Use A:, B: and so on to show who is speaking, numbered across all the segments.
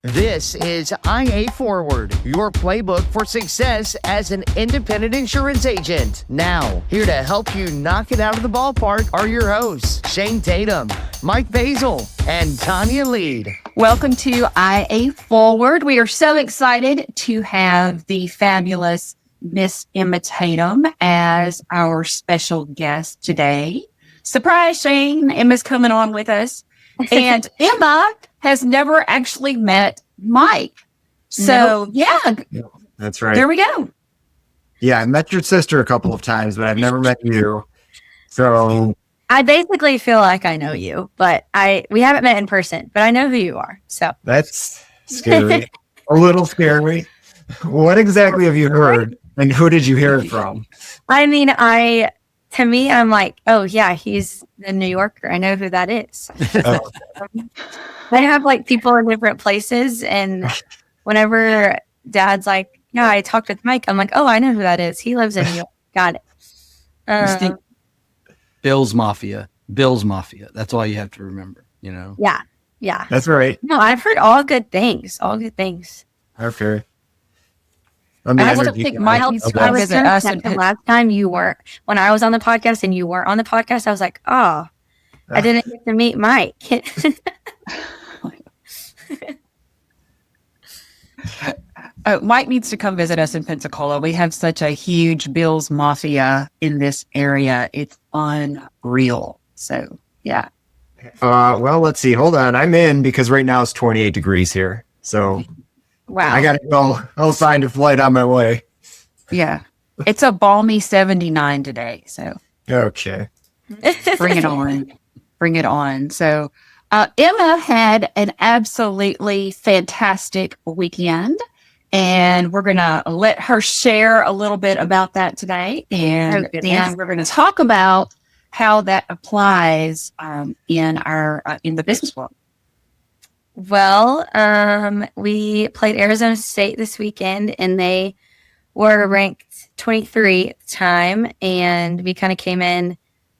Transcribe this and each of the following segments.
A: This is IA Forward, your playbook for success as an independent insurance agent. Now, here to help you knock it out of the ballpark are your hosts, Shane Tatum, Mike Basil, and Tonya Lead.
B: Welcome to IA Forward. We are so excited to have the fabulous Miss Emma Tatum as our special guest today. Surprise, Shane. Emma's coming on with us. And Emma has never actually met Mike. So, yeah.
C: That's right.
B: There we go.
C: Yeah, I met your sister a couple of times, but I've never met you. So
D: I basically feel like I know you, but we haven't met in person, but I know who you are. So
C: that's scary. A little scary. What exactly have you heard, and who did you hear it from?
D: I mean, to me, I'm like, oh yeah, he's the New Yorker. I know who that is.
C: Oh.
D: I have like people in different places, and whenever Dad's like, yeah, I talked with Mike, I'm like, oh, I know who that is. He lives in New York. Got it.
E: Bill's Mafia. That's all you have to remember, you know?
D: Yeah.
C: That's right.
D: No, I've heard all good things.
C: Okay.
B: I don't think Mike needs to come visit us.
D: The last time you were, when I was on the podcast and you were on the podcast, I was like, oh, I didn't get to meet Mike.
B: Mike needs to come visit us in Pensacola. We have such a huge Bill's Mafia in this area. It's unreal. So, yeah.
C: Well, let's see. Hold on. I'm in because right now it's 28 degrees here. So
D: Wow.
C: I got to go. I'll find a flight on my way.
B: Yeah. It's a balmy 79 today. So,
C: Okay.
B: bring it on. Bring it on. So, Emma had an absolutely fantastic weekend, and we're going to let her share a little bit about that today. And then we're going to talk about how that applies in the business world.
D: Well, we played Arizona State this weekend, and they were ranked 23 at the time. And we kind of came in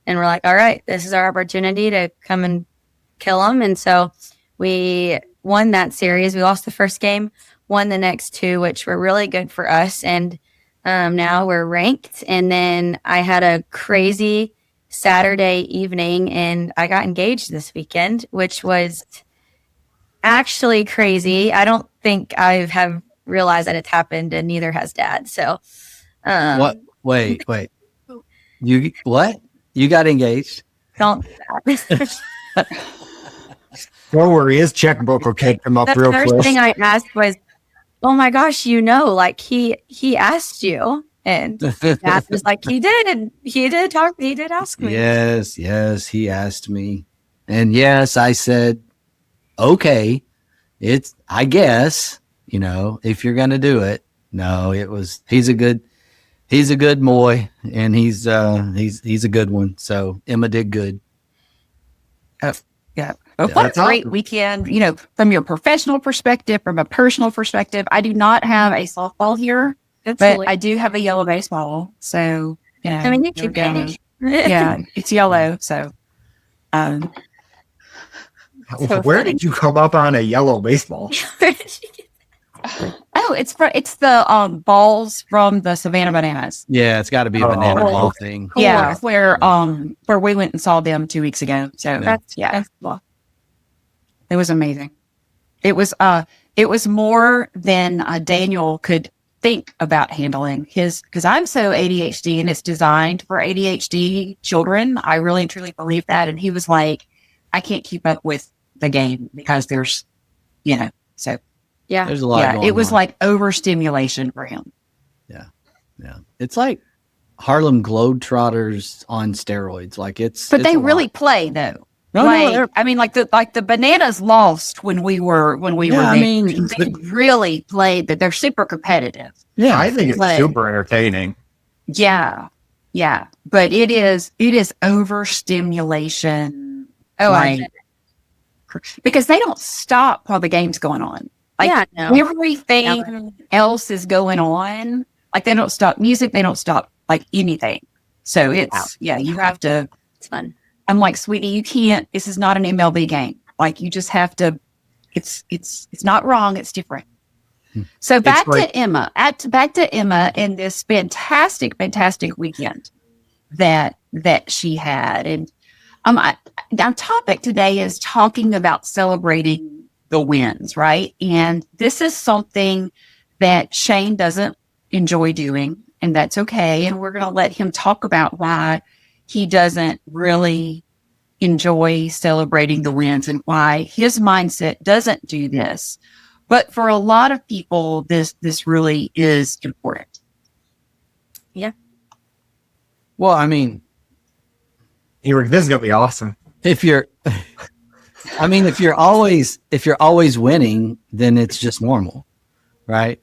D: and we're like, all right, this is our opportunity to come and kill them. And so we won that series. We lost the first game, won the next two, which were really good for us. And now we're ranked. And then I had a crazy Saturday evening, and I got engaged this weekend, which was actually crazy. I don't think I have realized that it's happened, and neither has Dad. So,
E: What? Wait. You what? You got engaged?
D: don't.
C: Don't worry. His checkbook will catch him up
D: The
C: real
D: first
C: quick.
D: thing I asked was, "Oh my gosh, like he asked you," and Dad was like, "He did. He did talk. He did ask me."
E: Yes, he asked me. And yes, I said, okay, I guess, if you're going to do it. No, he's a good boy, and he's a good one. So Emma did good.
B: Yeah. But what a great weekend, from your professional perspective, from a personal perspective. I do not have a softball here, but I do have a yellow baseball. So,
D: I mean, you keep going.
B: Yeah, it's yellow. So,
C: Where did you come up on a yellow baseball?
B: it's the balls from the Savannah Bananas.
E: Yeah, it's got to be a banana ball thing.
D: Cool.
B: Yeah, where we went and saw them 2 weeks ago. So
D: That's
B: cool. It was amazing. It was more than Daniel could think about handling because I'm so ADHD, and it's designed for ADHD children. I really and truly believe that. And he was like, I can't keep up with the game because there's, so
D: Yeah.
E: There's a lot going
B: it was
E: on.
B: like overstimulation for him.
E: Yeah. It's like Harlem Globetrotters on steroids. Like
B: But they really play though. The Bananas lost when we were there.
E: I mean,
B: they really played that. They're super competitive.
E: yeah.
C: I think it's super entertaining.
B: Yeah. But it is overstimulation. Because they don't stop while the game's going on. Everything else is going on. Like they don't stop music. They don't stop like anything. So you have to.
D: It's fun.
B: I'm like, sweetie, you can't. This is not an MLB game. Like you just have to It's not wrong. It's different. So back to Emma and this fantastic weekend that she had. And our topic today is talking about celebrating the wins, right? And this is something that Shane doesn't enjoy doing, and that's okay. And we're going to let him talk about why he doesn't really enjoy celebrating the wins and why his mindset doesn't do this. But for a lot of people, this really is important.
D: Yeah.
E: Well, I mean,
C: this is gonna be awesome.
E: if you're always winning, then it's just normal, right?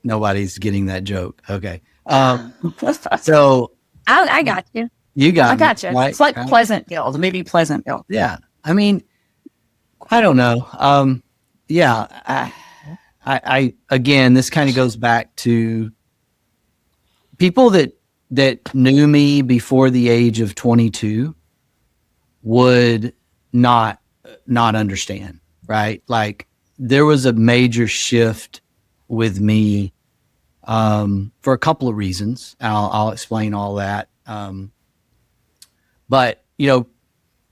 E: Nobody's getting that joke. Okay. So
D: I got you.
E: you got
B: I got you.
E: right?
B: It's like Pleasantville, maybe Pleasantville.
E: Yeah. I mean, I don't know. Yeah. I again, this kind of goes back to people that knew me before the age of 22 would not understand, right? Like there was a major shift with me for a couple of reasons. I'll explain all that. But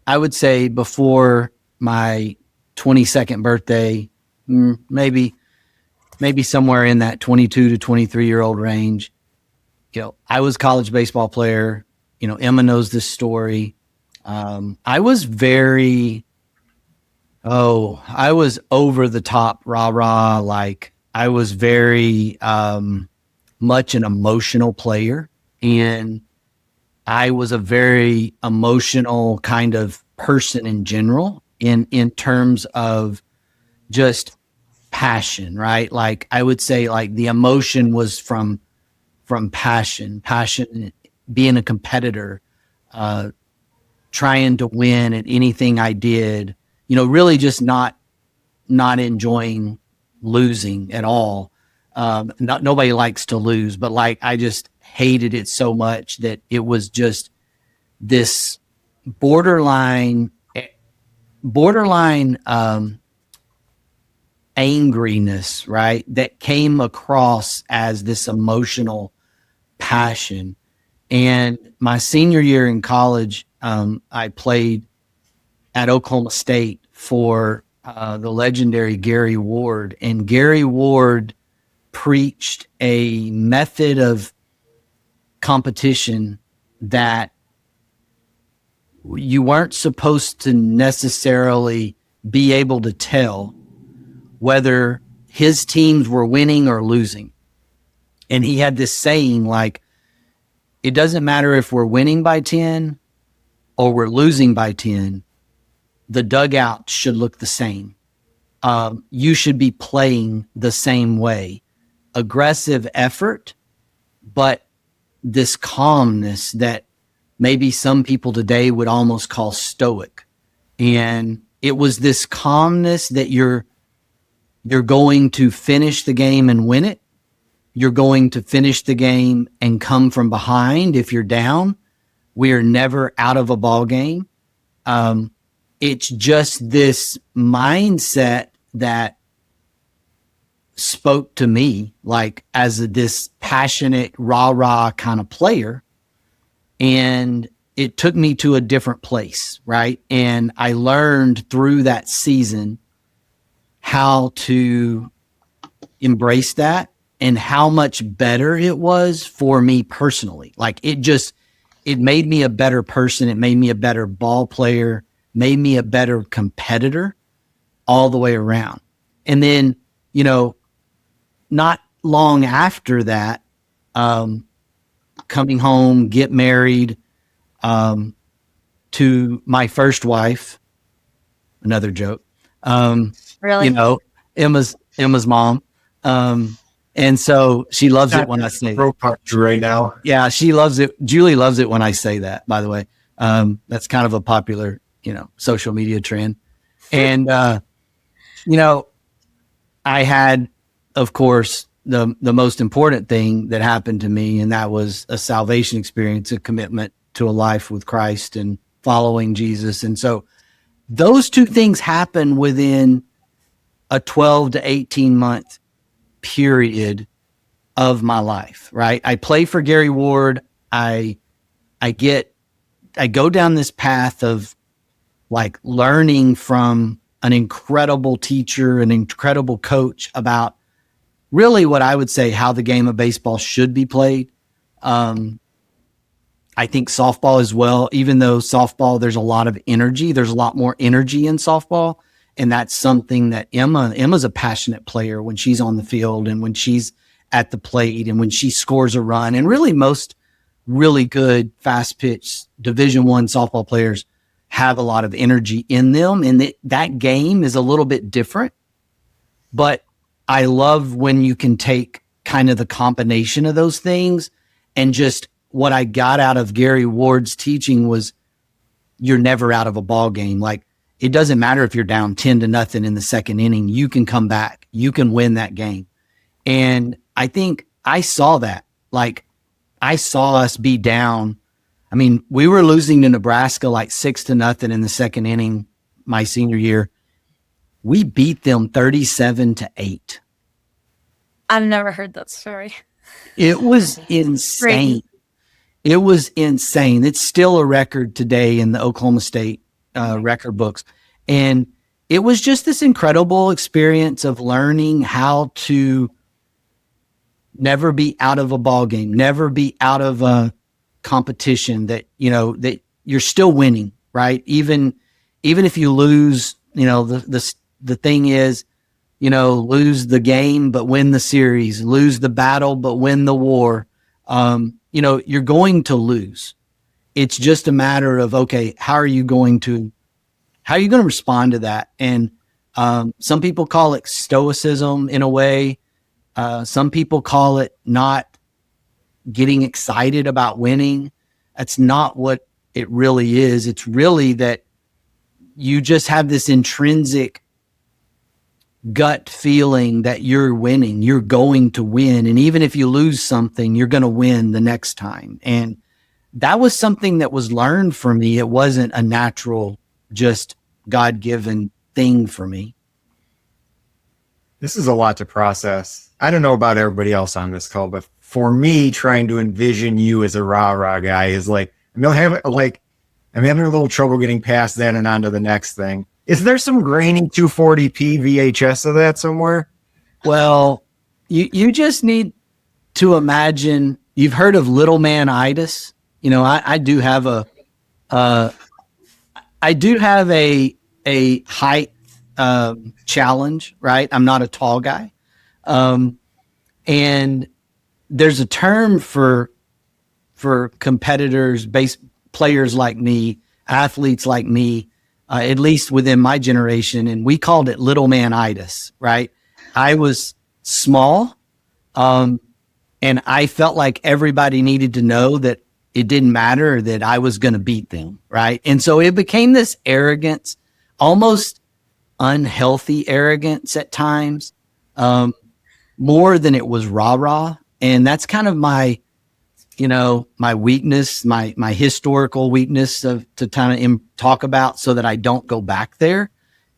E: I would say before my 22nd birthday, maybe somewhere in that 22 to 23-year-old range, I was a college baseball player. Emma knows this story. I was I was over the top rah-rah. Like I was very much an emotional player, and I was a very emotional kind of person in general in terms of just passion, right? Like I would say like the emotion was from passion, being a competitor, trying to win at anything I did, really just not enjoying losing at all. Nobody likes to lose, but like I just hated it so much that it was just this borderline angriness, right? That came across as this emotional passion. And my senior year in college, I played at Oklahoma State for the legendary Gary Ward, and Gary Ward preached a method of competition that you weren't supposed to necessarily be able to tell whether his teams were winning or losing. And he had this saying like, it doesn't matter if we're winning by 10 or we're losing by 10, the dugout should look the same. You should be playing the same way. Aggressive effort, but this calmness that maybe some people today would almost call stoic. And it was this calmness that you're going to finish the game and win it. You're going to finish the game and come from behind if you're down. We are never out of a ball game. It's just this mindset that spoke to me like as this passionate rah-rah kind of player. And it took me to a different place, right? And I learned through that season how to embrace that and how much better it was for me personally. Like it made me a better person. It made me a better ball player, made me a better competitor all the way around. And then, not long after that, coming home, get married to my first wife, another joke.
D: Really?
E: Emma's mom. And so she loves it when I say
C: right now.
E: Yeah, she loves it. Julie loves it when I say that, by the way. That's kind of a popular, social media trend. And, I had, of course, the most important thing that happened to me, and that was a salvation experience, a commitment to a life with Christ and following Jesus. And so those two things happen within a 12 to 18 month period of my life, right? I play for Gary Ward. I go down this path of like learning from an incredible teacher, an incredible coach about really what I would say how the game of baseball should be played. I think softball as well, even though softball, there's a lot of energy. There's a lot more energy in softball. And that's something that Emma's a passionate player when she's on the field and when she's at the plate and when she scores a run. And really most really good fast pitch Division I softball players have a lot of energy in them. And that game is a little bit different. But I love when you can take kind of the combination of those things. And just what I got out of Gary Ward's teaching was you're never out of a ball game. Like, it doesn't matter if you're down 10-0 in the second inning, you can come back, you can win that game. And I think I saw that. Like, I saw us be down. I mean, we were losing to Nebraska like 6-0 in the second inning my senior year. We beat them 37-8.
D: I've never heard that story.
E: It was insane. It was insane. It's still a record today in the Oklahoma State record books. And it was just this incredible experience of learning how to never be out of a ball game, never be out of a competition, that, you know, that you're still winning, right? Even if you lose, you know, the thing is, you know, lose the game, but win the series, lose the battle, but win the war. You know, you're going to lose. It's just a matter of, okay, how are you going to respond to that? And some people call it stoicism in a way. Some people call it not getting excited about winning. That's not what it really is. It's really that you just have this intrinsic gut feeling that you're winning, you're going to win. And even if you lose something, you're going to win the next time. And that was something that was learned for me. It wasn't a natural, just God-given thing for me.
C: This is a lot to process. I don't know about everybody else on this call, but for me, trying to envision you as a rah-rah guy is like, I'm having a little trouble getting past that and on to the next thing. Is there some grainy 240p VHS of that somewhere?
E: Well, you just need to imagine, you've heard of little man-itis. You know, I do have a height challenge, right? I'm not a tall guy. And there's a term for competitors, players like me, athletes like me, at least within my generation, and we called it little man-itis, right? I was small, and I felt like everybody needed to know that it didn't matter, that I was going to beat them, right? And so it became this arrogance, almost unhealthy arrogance at times, more than it was rah-rah. And that's kind of my weakness, my historical weakness to kind of talk about, so that I don't go back there,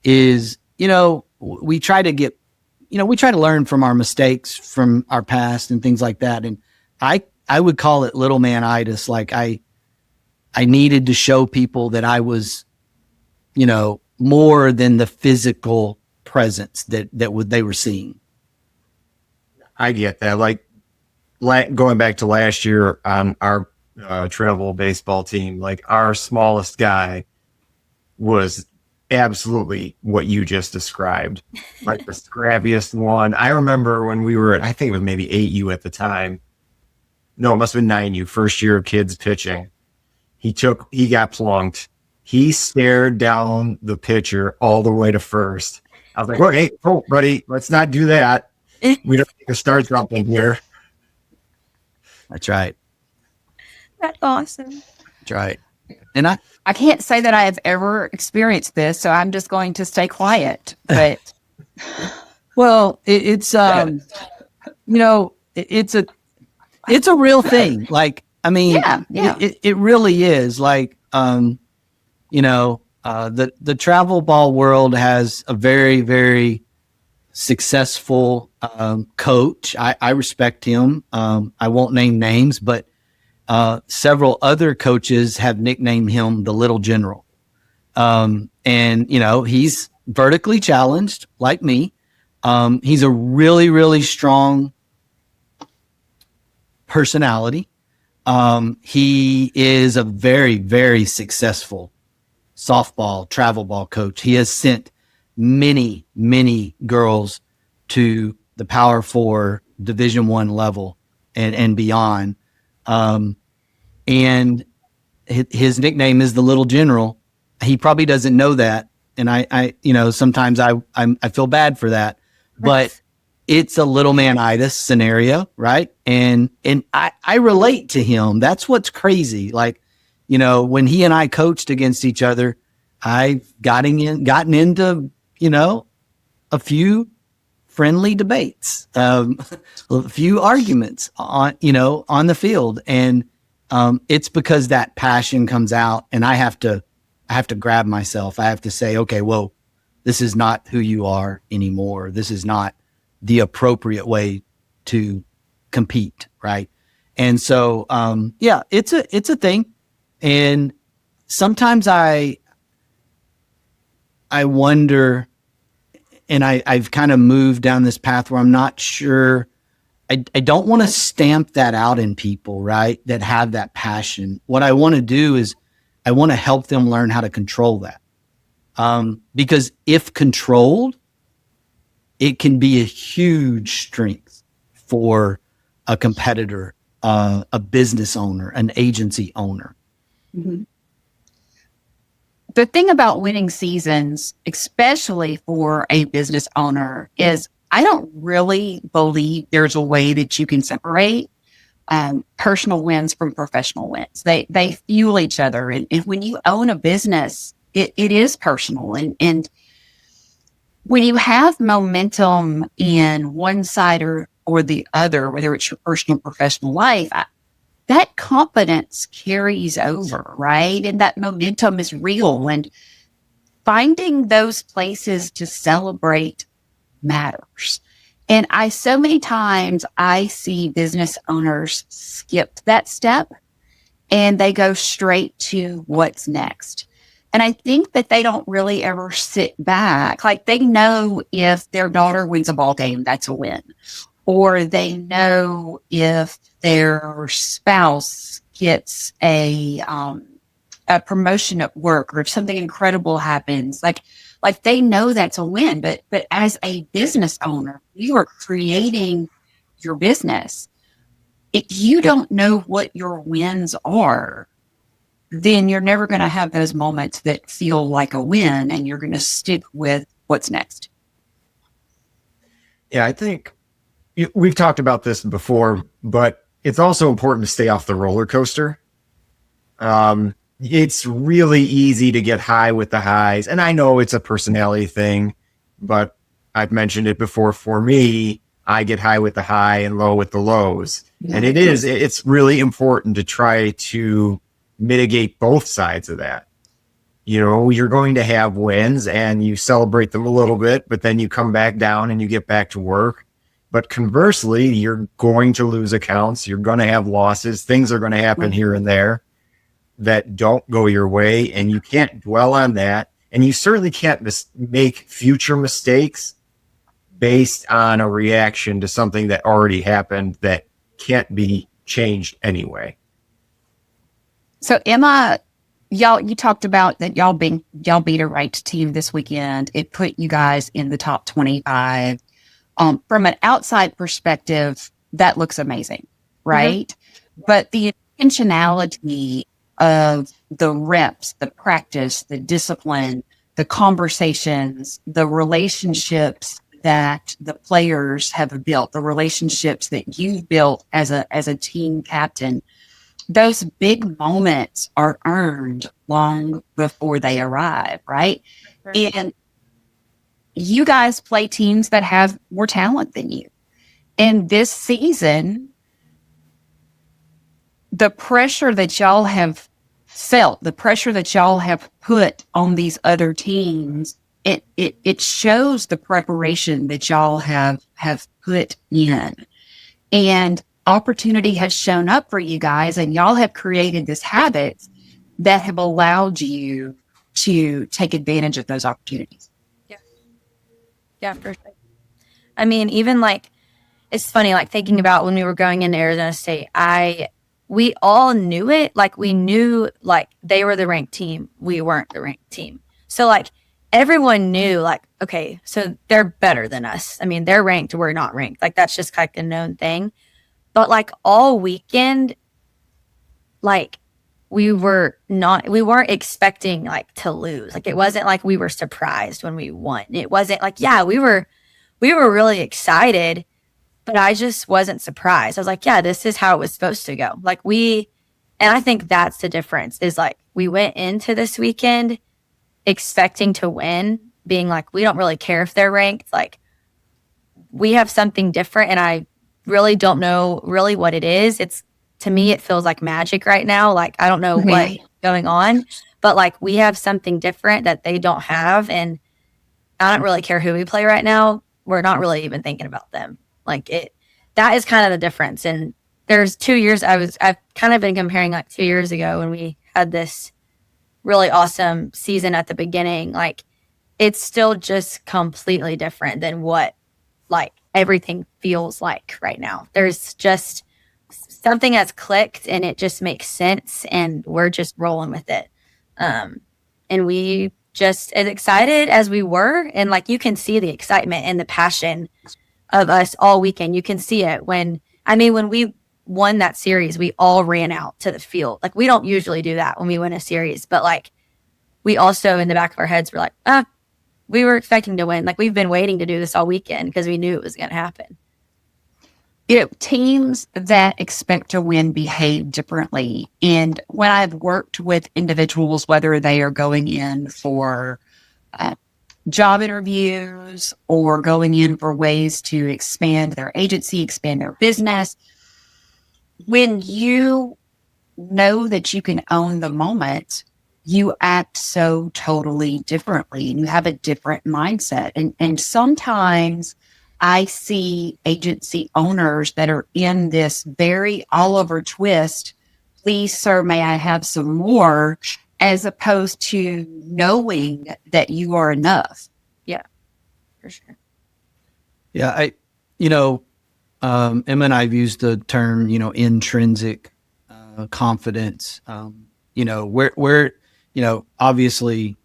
E: is, you know, we try to learn from our mistakes from our past and things like that. And I would call it little man-itis. Like I needed to show people that I was, you know, more than the physical presence that they were seeing.
C: I get that. Like, going back to last year on our travel baseball team, like our smallest guy was absolutely what you just described, like the scrappiest one. I remember when we were I think it was maybe 8U at the time. No, it must have been 9U, first year of kids pitching. He got plunked. He stared down the pitcher all the way to first. I was like, well, hey, buddy, let's not do that. We don't take a start drop in here.
E: That's right.
D: That's awesome.
E: That's right. And
B: I can't say that I have ever experienced this, so I'm just going to stay quiet. But
E: well, it's you know, it's a real thing. Like, I mean,
B: yeah.
E: It really is. Like, you know, The travel ball world has a very, very successful coach. I respect him. I won't name names, but several other coaches have nicknamed him the Little General. And, he's vertically challenged like me. He's a really, really strong personality. He is a very, very successful softball, travel ball coach. He has sent many, many girls to the Power Four, Division I level and beyond. And his nickname is the Little General. He probably doesn't know that. And I sometimes I feel bad for that, but it's a little man-itis scenario, right? And I relate to him. That's what's crazy. Like, when he and I coached against each other, I've gotten into, a few friendly debates, a few arguments on the field. And it's because that passion comes out, and I have to grab myself. I have to say, okay, whoa, this is not who you are anymore. This is not the appropriate way to compete, right? And so, it's a thing. And sometimes I wonder, and I've kind of moved down this path where I'm not sure. I don't want to stamp that out in people, right, that have that passion. What I want to do is I want to help them learn how to control that. Because if controlled, it can be a huge strength for a competitor, a business owner, an agency owner.
B: Mm-hmm. The thing about winning seasons, especially for a business owner, is I don't really believe there's a way that you can separate personal wins from professional wins. They fuel each other. And when you own a business, it is personal. And when you have momentum in one side or the other, whether it's your personal or professional life, that confidence carries over, right? And that momentum is real. And finding those places to celebrate matters. And so many times I see business owners skip that step and they go straight to what's next. And I think that they don't really ever sit back. Like, they know if their daughter wins a ball game, that's a win. Or they know if their spouse gets a promotion at work, or if something incredible happens. Like they know that's a win. But as a business owner, you are creating your business. If you don't know what your wins are, then you're never going to have those moments that feel like a win, and you're going to stick with what's next.
C: Yeah, I think we've talked about this before, but it's also important to stay off the roller coaster. It's really easy to get high with the highs. And I know it's a personality thing, but I've mentioned it before. For me, I get high with the high and low with the lows. Yeah. And it's really important to try to mitigate both sides of that. You're going to have wins and you celebrate them a little bit, but then you come back down and you get back to work. But conversely, you're going to lose accounts. You're going to have losses. Things are going to happen here and there that don't go your way, and you can't dwell on that. And you certainly can't make future mistakes based on a reaction to something that already happened that can't be changed anyway.
B: So, Emma, you talked about that y'all beat a right team this weekend. It put you guys in the top 25. From an outside perspective, that looks amazing, right? Mm-hmm. But the intentionality of the reps, the practice, the discipline, the conversations, the relationships that the players have built, the relationships that you've built as a team captain, those big moments are earned long before they arrive, right? And you guys play teams that have more talent than you. And this season, the pressure that y'all have felt, the pressure that y'all have put on these other teams, it shows the preparation that y'all have put in. And opportunity has shown up for you guys, and y'all have created this habit that have allowed you to take advantage of those opportunities.
D: Yeah, for sure. I mean, even like, it's funny, like thinking about when we were going into Arizona State, we all knew it. Like we knew like they were the ranked team. We weren't the ranked team. So like everyone knew like, okay, so they're better than us. I mean, they're ranked, we're not ranked. Like that's just like a known thing. But like all weekend, like we weren't expecting like to lose. Like it wasn't like we were surprised when we won. It wasn't like, yeah, we were really excited, but I just wasn't surprised. I was like, yeah, this is how it was supposed to go. Like and I think that's the difference is like we went into this weekend expecting to win, being like, we don't really care if they're ranked. Like we have something different, and I really don't know really what it is. To me, it feels like magic right now. Like, I don't know what's going on, but like we have something different that they don't have. And I don't really care who we play right now. We're not really even thinking about them. Like that is kind of the difference. And there's 2 years, I've kind of been comparing like 2 years ago when we had this really awesome season at the beginning. Like it's still just completely different than what like everything feels like right now. There's just something that's clicked and it just makes sense, and we're just rolling with it. And we just as excited as we were, and like you can see the excitement and the passion of us all weekend. You can see it when we won that series, we all ran out to the field. Like we don't usually do that when we win a series, but like we also in the back of our heads were like, we were expecting to win. Like we've been waiting to do this all weekend because we knew it was going to happen.
B: Teams that expect to win behave differently. And when I've worked with individuals, whether they are going in for job interviews or going in for ways to expand their agency, expand their business, when you know that you can own the moment, you act so totally differently and you have a different mindset. And sometimes I see agency owners that are in this very Oliver Twist, please, sir, may I have some more, as opposed to knowing that you are enough.
D: Yeah, for sure.
E: Yeah, Emma and I've used the term, intrinsic confidence. Where obviously,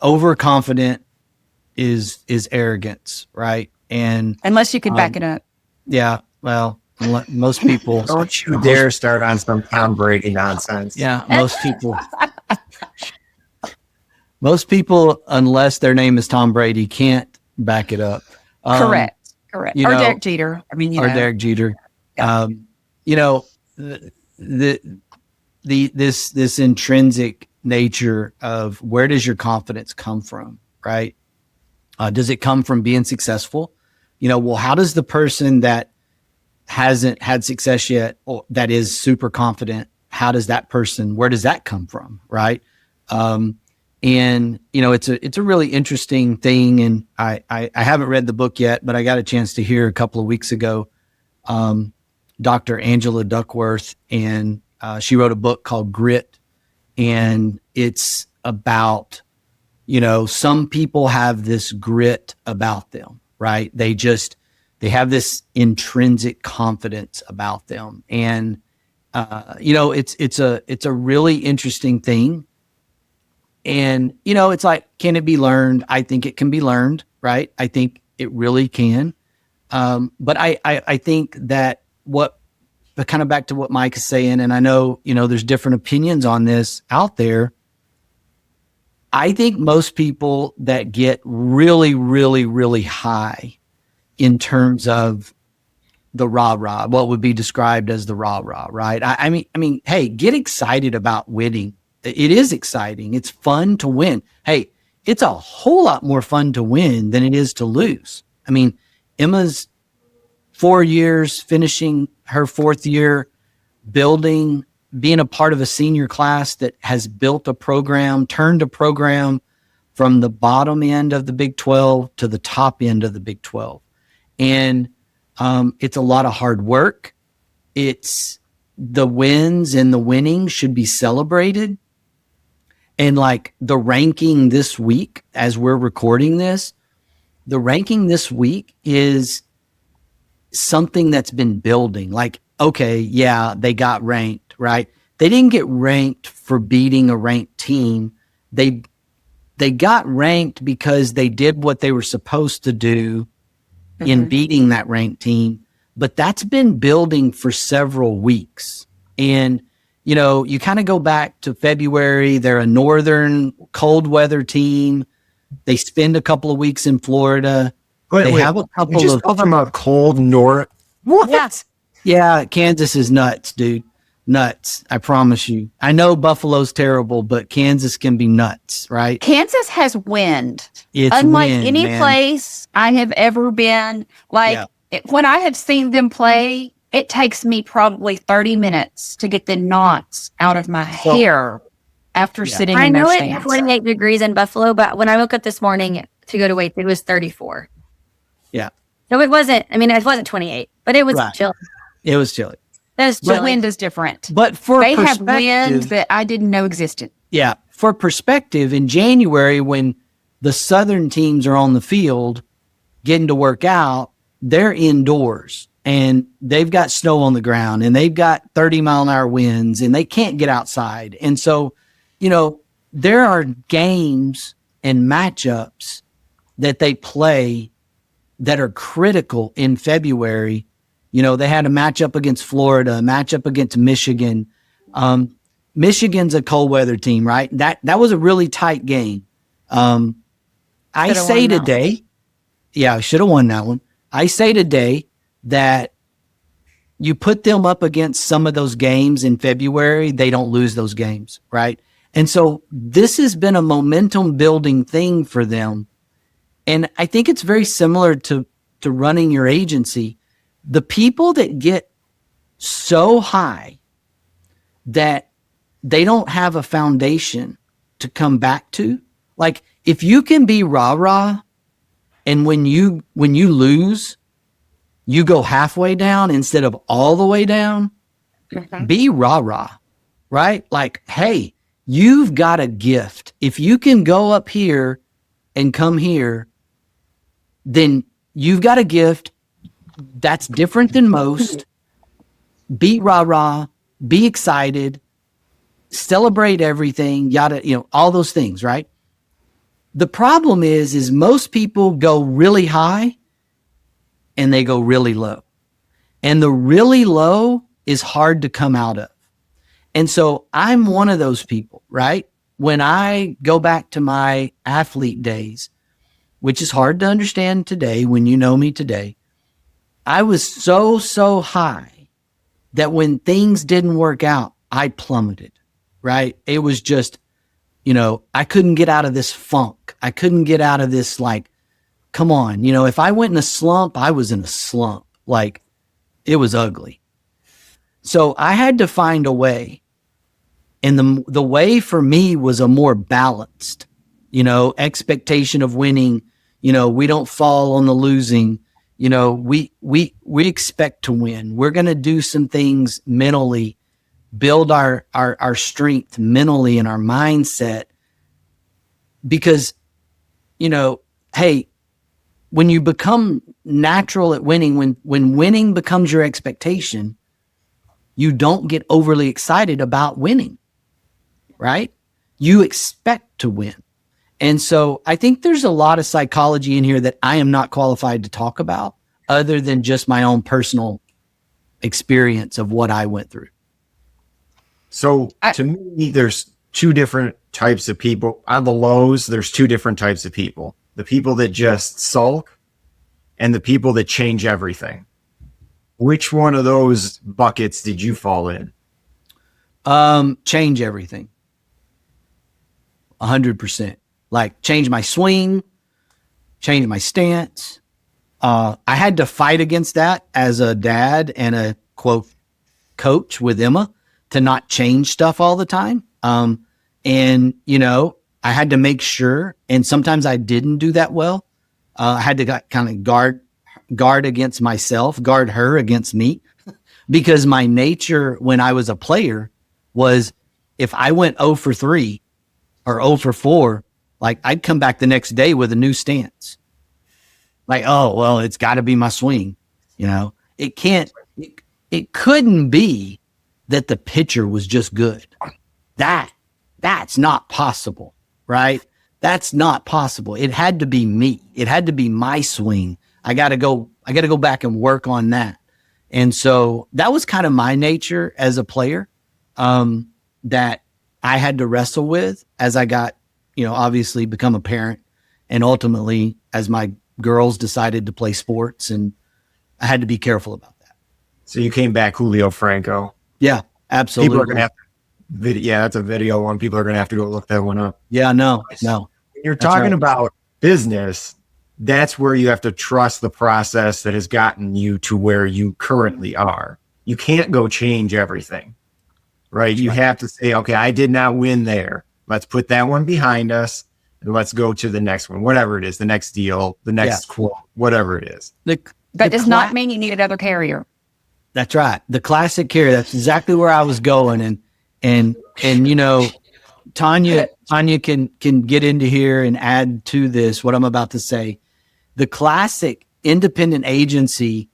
E: overconfident is arrogance, right? And
B: unless you can back it up.
E: Yeah, well, most people
C: don't you dare start on some Tom Brady nonsense.
E: Yeah, most people, unless their name is Tom Brady, can't back it up.
B: Correct. Or Derek Jeter.
E: Derek Jeter.
B: Yeah.
E: This intrinsic nature of where does your confidence come from, right? Does it come from being successful? Well, how does the person that hasn't had success yet, or that is super confident, where does that come from, right? And it's a really interesting thing. And I haven't read the book yet, but I got a chance to hear a couple of weeks ago, Dr. Angela Duckworth, and she wrote a book called Grit, and it's about, some people have this grit about them, right? They have this intrinsic confidence about them. And, it's a really interesting thing. And, it's like, can it be learned? I think it can be learned, right? I think it really can. But I think that but kind of back to what Mike is saying, and I know, there's different opinions on this out there. I think most people that get really, really, really high in terms of the rah-rah, what would be described as the rah-rah, right? I mean, hey, get excited about winning. It is exciting. It's fun to win. Hey, it's a whole lot more fun to win than it is to lose. I mean, Emma's 4 years, finishing her 4th year, building being a part of a senior class that has built a program, turned a program from the bottom end of the Big 12 to the top end of the Big 12. And it's a lot of hard work. It's the wins and the winning should be celebrated. And like the ranking this week, as we're recording this, the ranking this week is something that's been building. Like, okay, yeah, they got ranked, right? They didn't get ranked for beating a ranked team. They got ranked because they did what they were supposed to do in beating that ranked team. But that's been building for several weeks. And, you know, you kind of go back to February. They're a northern cold weather team. They spend a couple of weeks in Florida. They have a couple
C: you just
E: of
C: called them a cold north. What?
D: Yes.
E: Yeah, Kansas is nuts, dude. Nuts. I promise you. I know Buffalo's terrible, but Kansas can be nuts, right?
B: Kansas has wind.
E: It's
B: Unlike
E: wind,
B: any
E: man.
B: place I have ever been. Like when I have seen them play, it takes me probably 30 minutes to get the knots out of my hair after sitting
D: I
B: in
D: know
B: their
D: it's
B: stands.
D: 28 degrees in Buffalo, but when I woke up this morning to go to weight, it was 34.
E: Yeah,
D: So it wasn't 28, but it was
E: Right.
D: chill.
E: it was chilly.
D: It was
B: The
D: chilly.
B: wind is different.
E: But for
B: They have
E: perspective,
B: wind that I didn't know existed.
E: yeah, for perspective, in January when the southern teams are on the field getting to work out, they're indoors and they've got snow on the ground and they've got 30-mile-an-hour winds and they can't get outside. And so, you know, there are games and matchups that they play that are critical in February. You know, they had a matchup against Florida, a matchup against Michigan. Michigan's a cold weather team, right? That was a really tight game. I
B: Should've
E: say
B: won that
E: today, yeah, I should have won that one. I say today that you put them up against some of those games in February, they don't lose those games, right? And so this has been a momentum building thing for them. And I think it's very similar to running your agency. The people that get so high that they don't have a foundation to come back to, like if you can be rah-rah and when you lose, you go halfway down instead of all the way down, be rah-rah, right? Like, hey, you've got a gift. If you can go up here and come here, then you've got a gift that's different than most. Be rah-rah, be excited, celebrate everything, yada, you know, all those things, right? The problem is most people go really high and they go really low. And the really low is hard to come out of. And so I'm one of those people, right? When I go back to my athlete days, which is hard to understand today when you know me today, I was so high that when things didn't work out, I plummeted, right? It was just, you know, I couldn't get out of this funk. I couldn't get out of this, like, come on, you know, if I went in a slump, I was in a slump. Like, it was ugly. So I had to find a way. And the way for me was a more balanced, you know, expectation of winning. You know, we don't fall on the losing. You know, we expect to win. We're going to do some things mentally, build our strength mentally and our mindset. Because, you know, hey, when you become natural at winning, when winning becomes your expectation, you don't get overly excited about winning, right? You expect to win. And so I think there's a lot of psychology in here that I am not qualified to talk about other than just my own personal experience of what I went through.
C: So to me, there's two different types of people. On the lows, there's two different types of people. The people that just sulk and the people that change everything. Which one of those buckets did you fall in?
E: Change everything. 100%. Like change my swing, change my stance. I had to fight against that as a dad and a quote coach with Emma to not change stuff all the time. And, you know, I had to make sure, and sometimes I didn't do that well. I had to kind of guard against myself, guard her against me, because my nature when I was a player was if I went 0 for 3 or 0 for 4, like I'd come back the next day with a new stance. Like, oh, well, it's got to be my swing. You know, it couldn't be that the pitcher was just good. That's not possible, right? That's not possible. It had to be me. It had to be my swing. I got to go back and work on that. And so that was kind of my nature as a player, that I had to wrestle with as I got, you know, obviously become a parent, and ultimately as my girls decided to play sports, and I had to be careful about that.
C: So you came back Julio Franco.
E: Yeah, absolutely.
C: People are going to have to, that's a video one. People are going to have to go look that one up.
E: Yeah, no.
C: When you're talking about business, that's where you have to trust the process that has gotten you to where you currently are. You can't go change everything, right? You have to say, okay, I did not win there. Let's put that one behind us and let's go to the next one, whatever it is, the next deal, the next quote, whatever it is.
B: That does not mean you need another carrier.
E: That's right. The classic carrier. That's exactly where I was going. And you know, Tonya can get into here and add to this what I'm about to say. The classic independent agency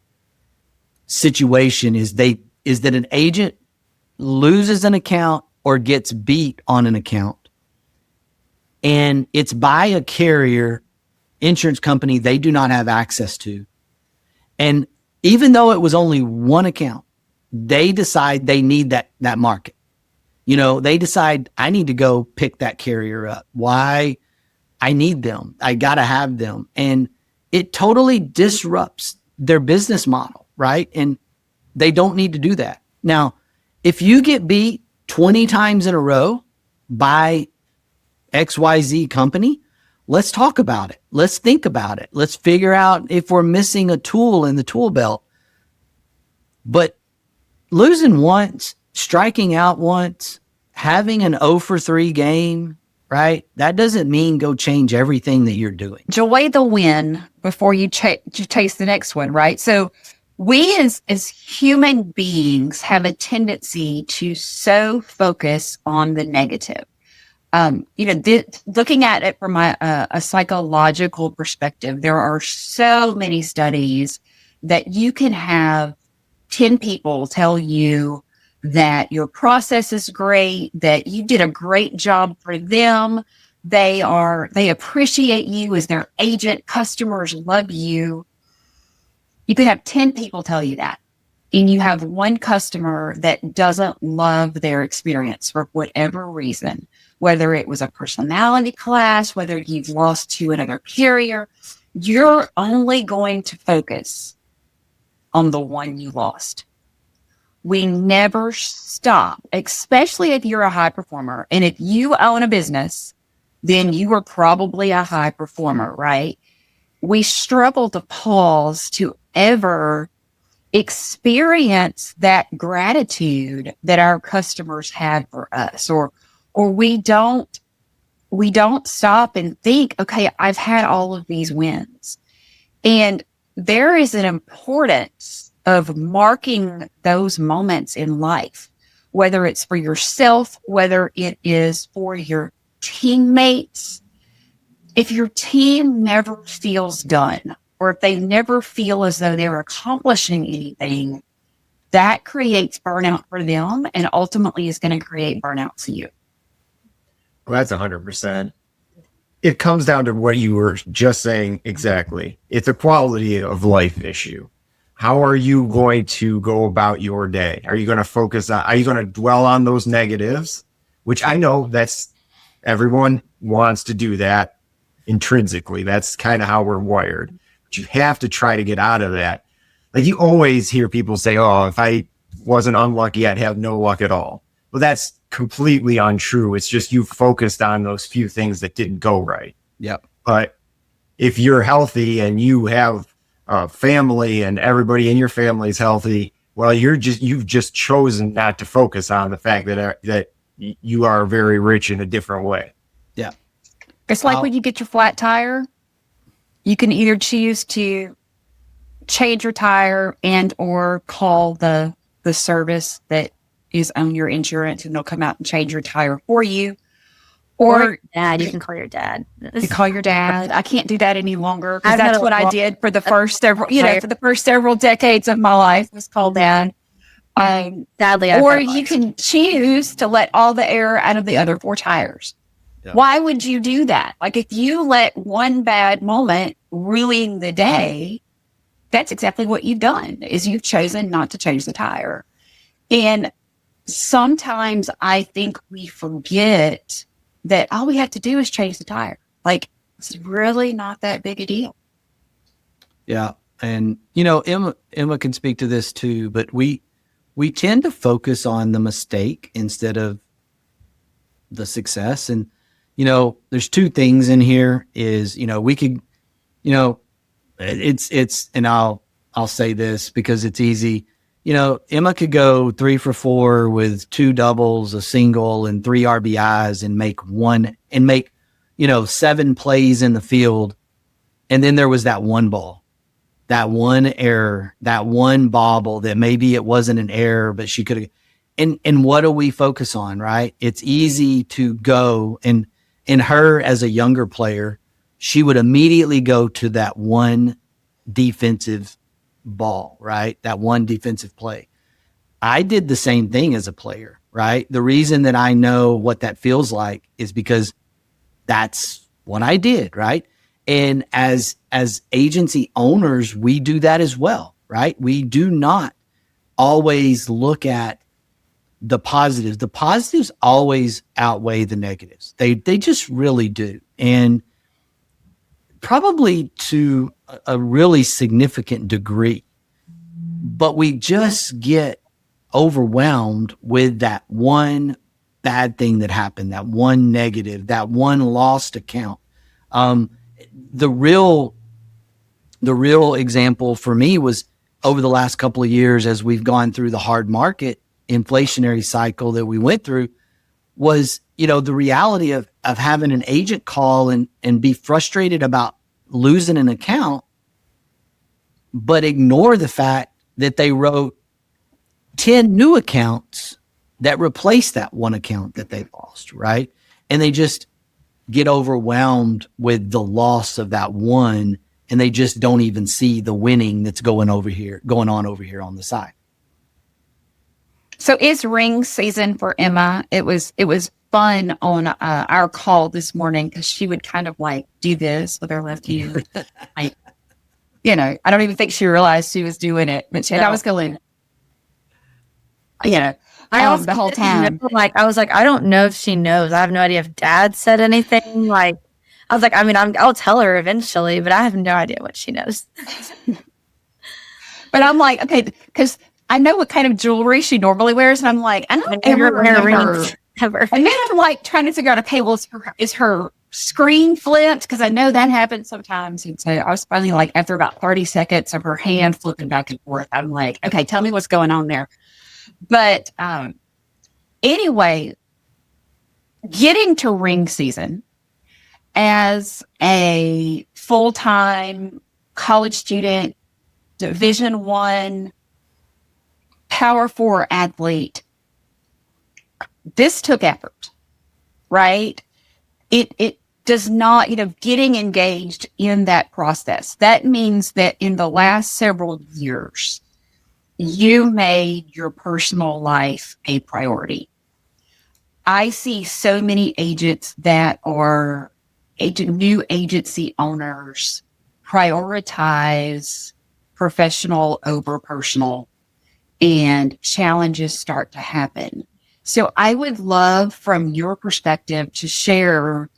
E: situation is that an agent loses an account or gets beat on an account, and it's by a carrier, insurance company they do not have access to. And even though it was only one account, they decide they need that market. You know, they decide I need to go pick that carrier up. Why? I need them. I got to have them. And it totally disrupts their business model, right? And they don't need to do that. Now, if you get beat 20 times in a row by XYZ company, let's talk about it. Let's think about it. Let's figure out if we're missing a tool in the tool belt. But losing once, striking out once, having an 0 for 3 game, right? That doesn't mean go change everything that you're doing.
B: Enjoy the win before you chase the next one, right? So we as human beings have a tendency to so focus on the negative. Looking at it from a psychological perspective, there are so many studies that you can have 10 people tell you that your process is great, that you did a great job for them. They appreciate you as their agent. Customers love you. You could have 10 people tell you that, and you have one customer that doesn't love their experience for whatever reason, whether it was a personality clash, whether you've lost to another carrier. You're only going to focus on the one you lost. We never stop, especially if you're a high performer. And if you own a business, then you are probably a high performer, right? We struggle to pause to ever experience that gratitude that our customers had for us, or we don't stop and think, okay, I've had all of these wins. And there is an importance of marking those moments in life, whether it's for yourself, whether it is for your teammates. If your team never feels done, or if they never feel as though they're accomplishing anything, that creates burnout for them and ultimately is going to create burnout for you.
C: Well, that's 100%. It comes down to what you were just saying exactly. It's a quality of life issue. How are you going to go about your day? Are you going to dwell on those negatives? Which I know that's everyone wants to do that intrinsically. That's kind of how we're wired. But you have to try to get out of that. Like you always hear people say, oh, if I wasn't unlucky, I'd have no luck at all. Well, that's completely untrue. It's just you focused on those few things that didn't go right.
E: Yep.
C: But if you're healthy and you have a family and everybody in your family is healthy, Well, you've just chosen not to focus on the fact that you are very rich in a different way.
E: Yeah.
B: It's like when you get your flat tire, you can either choose to change your tire and or call the service that is on your insurance, and they'll come out and change your tire for you. Or
D: dad, you can call your dad.
B: You call your dad. I can't do that any longer because
D: I've
B: that's
D: had
B: what I did for the first several, for the first several decades of my life was call dad.
D: Sadly,
B: or you can choose to let all the air out of the other 4 tires.
E: Yeah.
B: Why would you do that? Like if you let one bad moment ruin the day, that's exactly what you've done, is you've chosen not to change the tire. And sometimes I think we forget that all we have to do is change the tire. Like, it's really not that big a deal.
E: Yeah. And, Emma can speak to this too, but we tend to focus on the mistake instead of the success. And, there's 2 things in here is, we could, it's, and I'll say this because it's easy. Emma could go 3 for 4 with 2 doubles, a single, and 3 RBIs and make 7 plays in the field. And then there was that one ball, that one error, that one bobble that maybe it wasn't an error, but she could have. And what do we focus on, right? It's easy to go and her as a younger player, she would immediately go to that one defensive ball, right? That one defensive play. I did the same thing as a player, right? The reason that I know what that feels like is because that's what I did, right? And as agency owners, we do that as well, right? We do not always look at the positives. The positives always outweigh the negatives. They just really do. And probably to a really significant degree, but we just get overwhelmed with that one bad thing that happened, that one negative, that one lost account. The real example for me was over the last couple of years, as we've gone through the hard market inflationary cycle that we went through, was, the reality of having an agent call and be frustrated about losing an account, but ignore the fact that they wrote 10 new accounts that replaced that one account that they lost, right? And they just get overwhelmed with the loss of that one, and they just don't even see the winning that's going on over here on the side.
B: So it's ring season for Emma. It was fun on our call this morning because she would kind of like do this with her left hand. I don't even think she realized she was doing it, but I was going, I also the whole time.
D: I was like, I don't know if she knows. I have no idea if Dad said anything. Like, I was like, I'll tell her eventually, but I have no idea what she knows.
B: But I'm like, okay, because I know what kind of jewelry she normally wears, and I'm like, I don't ever remember.
D: Ever.
B: And then I'm like trying to figure out, okay, well, is her screen flipped? Because I know that happens sometimes. And so I was finally like, after about 30 seconds of her hand flipping back and forth, I'm like, okay, tell me what's going on there. But anyway, getting to ring season as a full-time college student, Division I, Power 4 athlete, this took effort, right? It does not, getting engaged in that process. That means that in the last several years, you made your personal life a priority. I see so many agents that are new agency owners prioritize professional over personal, and challenges start to happen. So I would love, from your perspective, to share,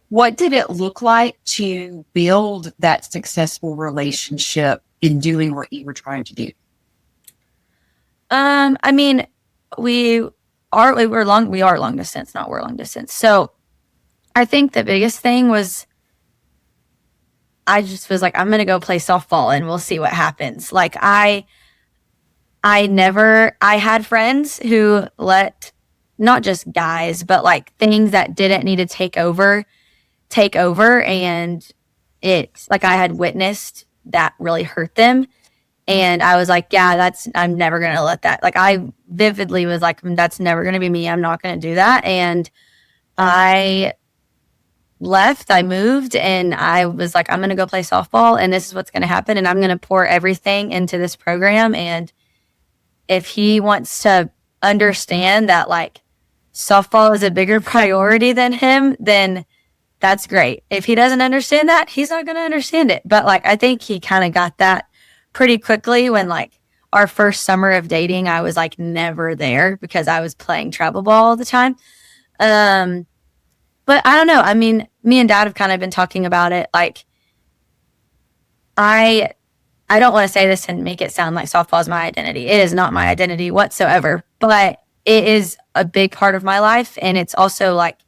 B: what did it look like to build that successful relationship in doing what you were trying to do?
D: We are long distance, not we're long distance. So I think the biggest thing was I just was like, I'm going to go play softball and we'll see what happens. Like I had friends who let, not just guys, but like things that didn't need to take over. And it's like I had witnessed that really hurt them. And I was like, yeah, I'm never going to let that, like, I vividly was like, that's never going to be me. I'm not going to do that. And I left, I moved, and I was like, I'm going to go play softball, and this is what's going to happen. And I'm going to pour everything into this program. And if he wants to understand that like softball is a bigger priority than him, then that's great. If he doesn't understand that, he's not going to understand it. But like, I think he kind of got that pretty quickly when like our first summer of dating, I was like never there because I was playing travel ball all the time. But I don't know. I mean, me and Dad have kind of been talking about it. Like, I don't want to say this and make it sound like softball is my identity. It is not my identity whatsoever, but it is a big part of my life. And it's also like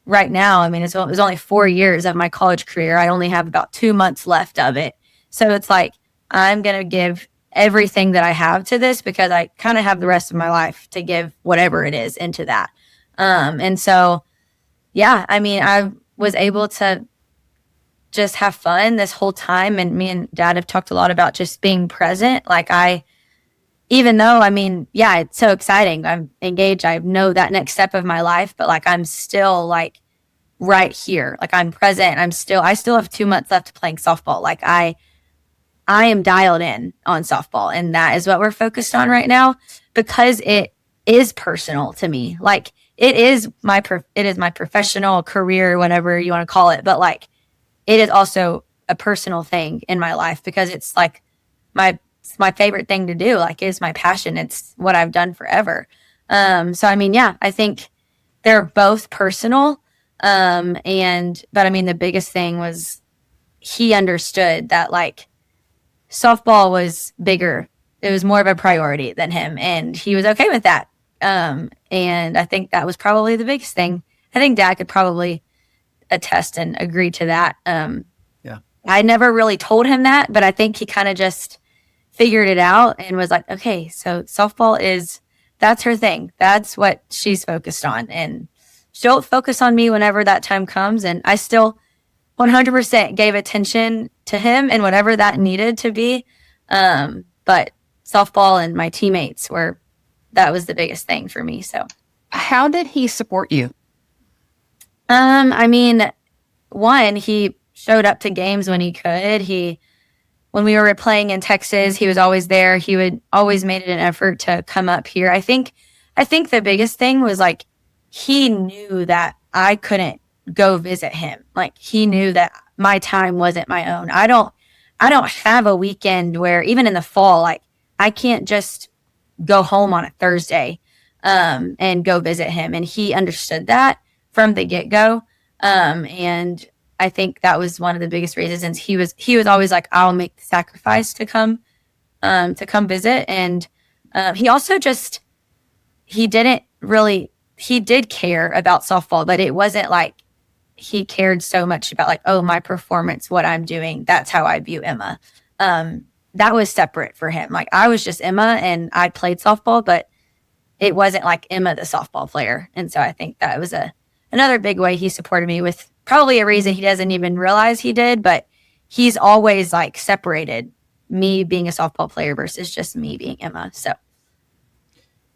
D: right now, I mean, it was only 4 years of my college career. I only have about 2 months left of it. So it's like, I'm going to give everything that I have to this because I kind of have the rest of my life to give whatever it is into that. And so, yeah, I mean, I was able to just have fun this whole time. And me and Dad have talked a lot about just being present. Like even though, I mean, yeah, it's so exciting. I'm engaged. I know that next step of my life, but like, I'm still like right here. Like I'm present. I still have 2 months left playing softball. Like I am dialed in on softball, and that is what we're focused on right now because it is personal to me. Like it is my professional career, whatever you want to call it. But like, it is also a personal thing in my life because it's like it's my favorite thing to do. Like it's my passion. It's what I've done forever. So, I mean, yeah, I think they're both personal. But I mean, the biggest thing was he understood that like softball was bigger. It was more of a priority than him. And he was okay with that. And I think that was probably the biggest thing. I think Dad could probably attest and agree to that.
E: Yeah.
D: I never really told him that, but I think he kind of just figured it out and was like, okay, so softball that's her thing. That's what she's focused on. And she'll focus on me whenever that time comes. And I still 100% gave attention to him and whatever that needed to be. But softball and my teammates that was the biggest thing for me. So
B: How did he support you?
D: I mean, one, he showed up to games when he could. When we were playing in Texas, he was always there. He would always made it an effort to come up here. I think the biggest thing was like, he knew that I couldn't go visit him. Like he knew that my time wasn't my own. I don't have a weekend where even in the fall, like I can't just go home on a Thursday, and go visit him. And he understood that from the get-go. And I think that was one of the biggest reasons. And he was always like, I'll make the sacrifice to come visit. And he also he did care about softball, but it wasn't like he cared so much about like, oh, my performance, what I'm doing. That's how I view Emma. That was separate for him. Like I was just Emma and I played softball, but it wasn't like Emma, the softball player. And so I think that was another big way he supported me, with probably a reason he doesn't even realize he did, but he's always like separated me being a softball player versus just me being Emma. So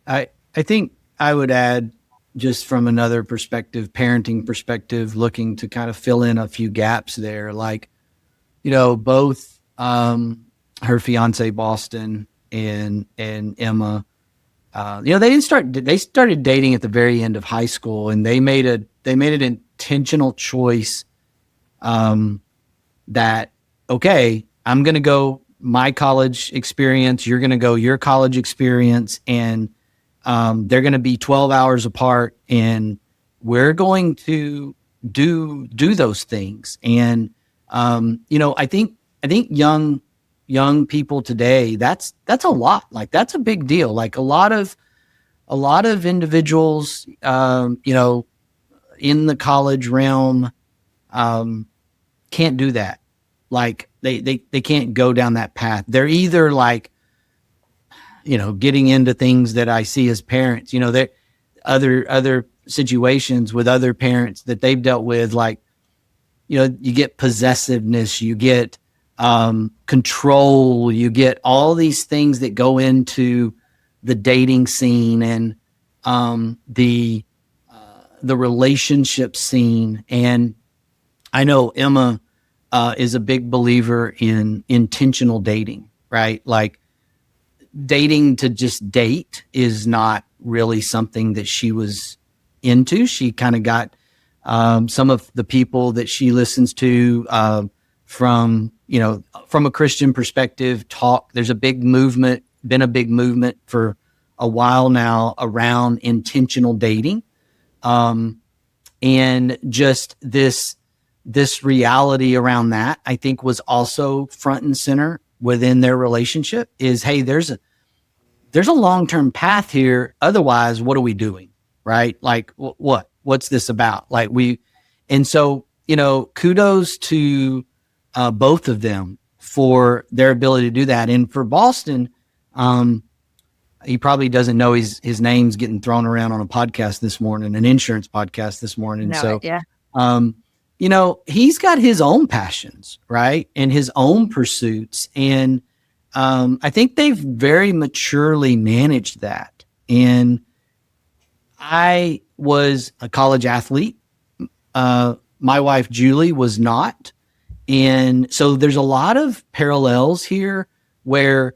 E: I think I would add, just from another perspective, parenting perspective, looking to kind of fill in a few gaps there. Like, both her fiance Boston and Emma, they started dating at the very end of high school, and they made an intentional choice that, okay, I'm going to go my college experience, you're going to go your college experience, and they're going to be 12 hours apart, and we're going to do those things. And I think young people today, that's a lot. Like that's a big deal. Like a lot of individuals, in the college realm, can't do that. Like they can't go down that path. They're either like, getting into things that I see as parents, there other situations with other parents that they've dealt with, like, you get possessiveness, you get control, you get all these things that go into the dating scene and the relationship scene. And I know Emma is a big believer in intentional dating, right? Like, dating to just date is not really something that she was into. She kind of got some of the people that she listens to from a Christian perspective talk. There's been a big movement for a while now around intentional dating. And just this reality around that, I think, was also front and center within their relationship is, hey, there's a long-term path here. Otherwise, what are we doing? Right? Like, what's this about? And so, kudos to both of them for their ability to do that. And for Boston, he probably doesn't know his name's getting thrown around on a podcast this morning, an insurance podcast this morning.
D: No
E: So,
D: idea.
E: he's got his own passions, right? And his own pursuits. And I think they've very maturely managed that. And I was a college athlete. My wife, Julie, was not. And so there's a lot of parallels here where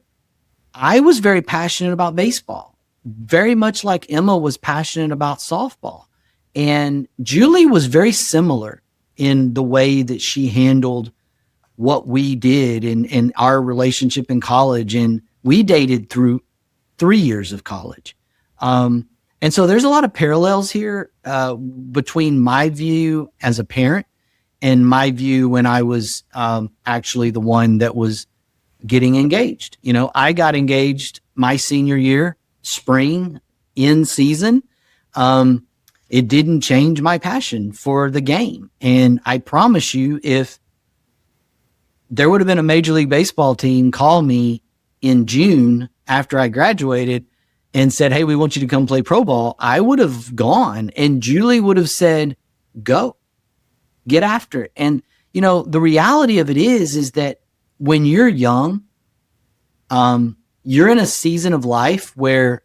E: I was very passionate about baseball, very much like Emma was passionate about softball. And Julie was very similar in the way that she handled what we did in our relationship in college. And we dated through 3 years of college. And so there's a lot of parallels here between my view as a parent and my view when I was actually the one that was getting engaged. I got engaged my senior year, spring, in season. It didn't change my passion for the game. And I promise you, if there would have been a Major League Baseball team call me in June after I graduated and said, hey, we want you to come play pro ball, I would have gone. And Julie would have said, go, get after it. And, the reality of it is that when you're young, you're in a season of life where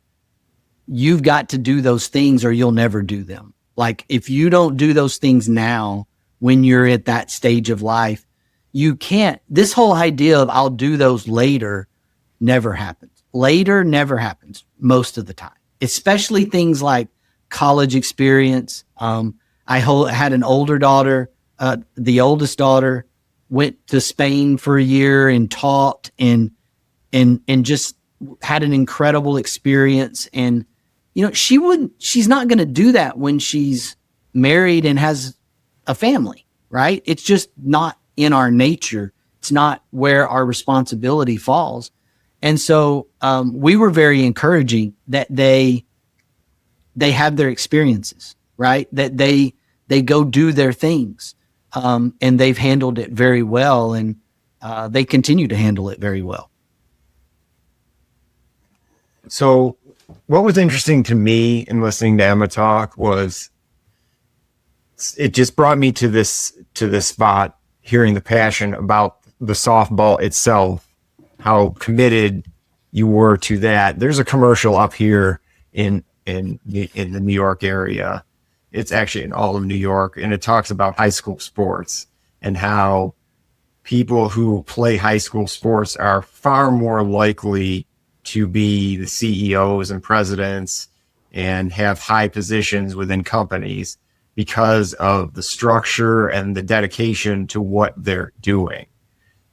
E: you've got to do those things or you'll never do them. Like, if you don't do those things now, when you're at that stage of life, you can't. This whole idea of I'll do those later never happens. Later never happens most of the time, especially things like college experience. I had an older daughter. The oldest daughter went to Spain for a year and taught and just had an incredible experience. And, she's not going to do that when she's married and has a family, right? It's just not in our nature. It's not where our responsibility falls. And so we were very encouraging that they have their experiences, right? That they go do their things. And they've handled it very well. And they continue to handle it very well.
C: So what was interesting to me in listening to Emma talk was it just brought me to this spot, hearing the passion about the softball itself, how committed you were to that. There's a commercial up here in the New York area. It's actually in all of New York, and it talks about high school sports and how people who play high school sports are far more likely to be the CEOs and presidents and have high positions within companies because of the structure and the dedication to what they're doing.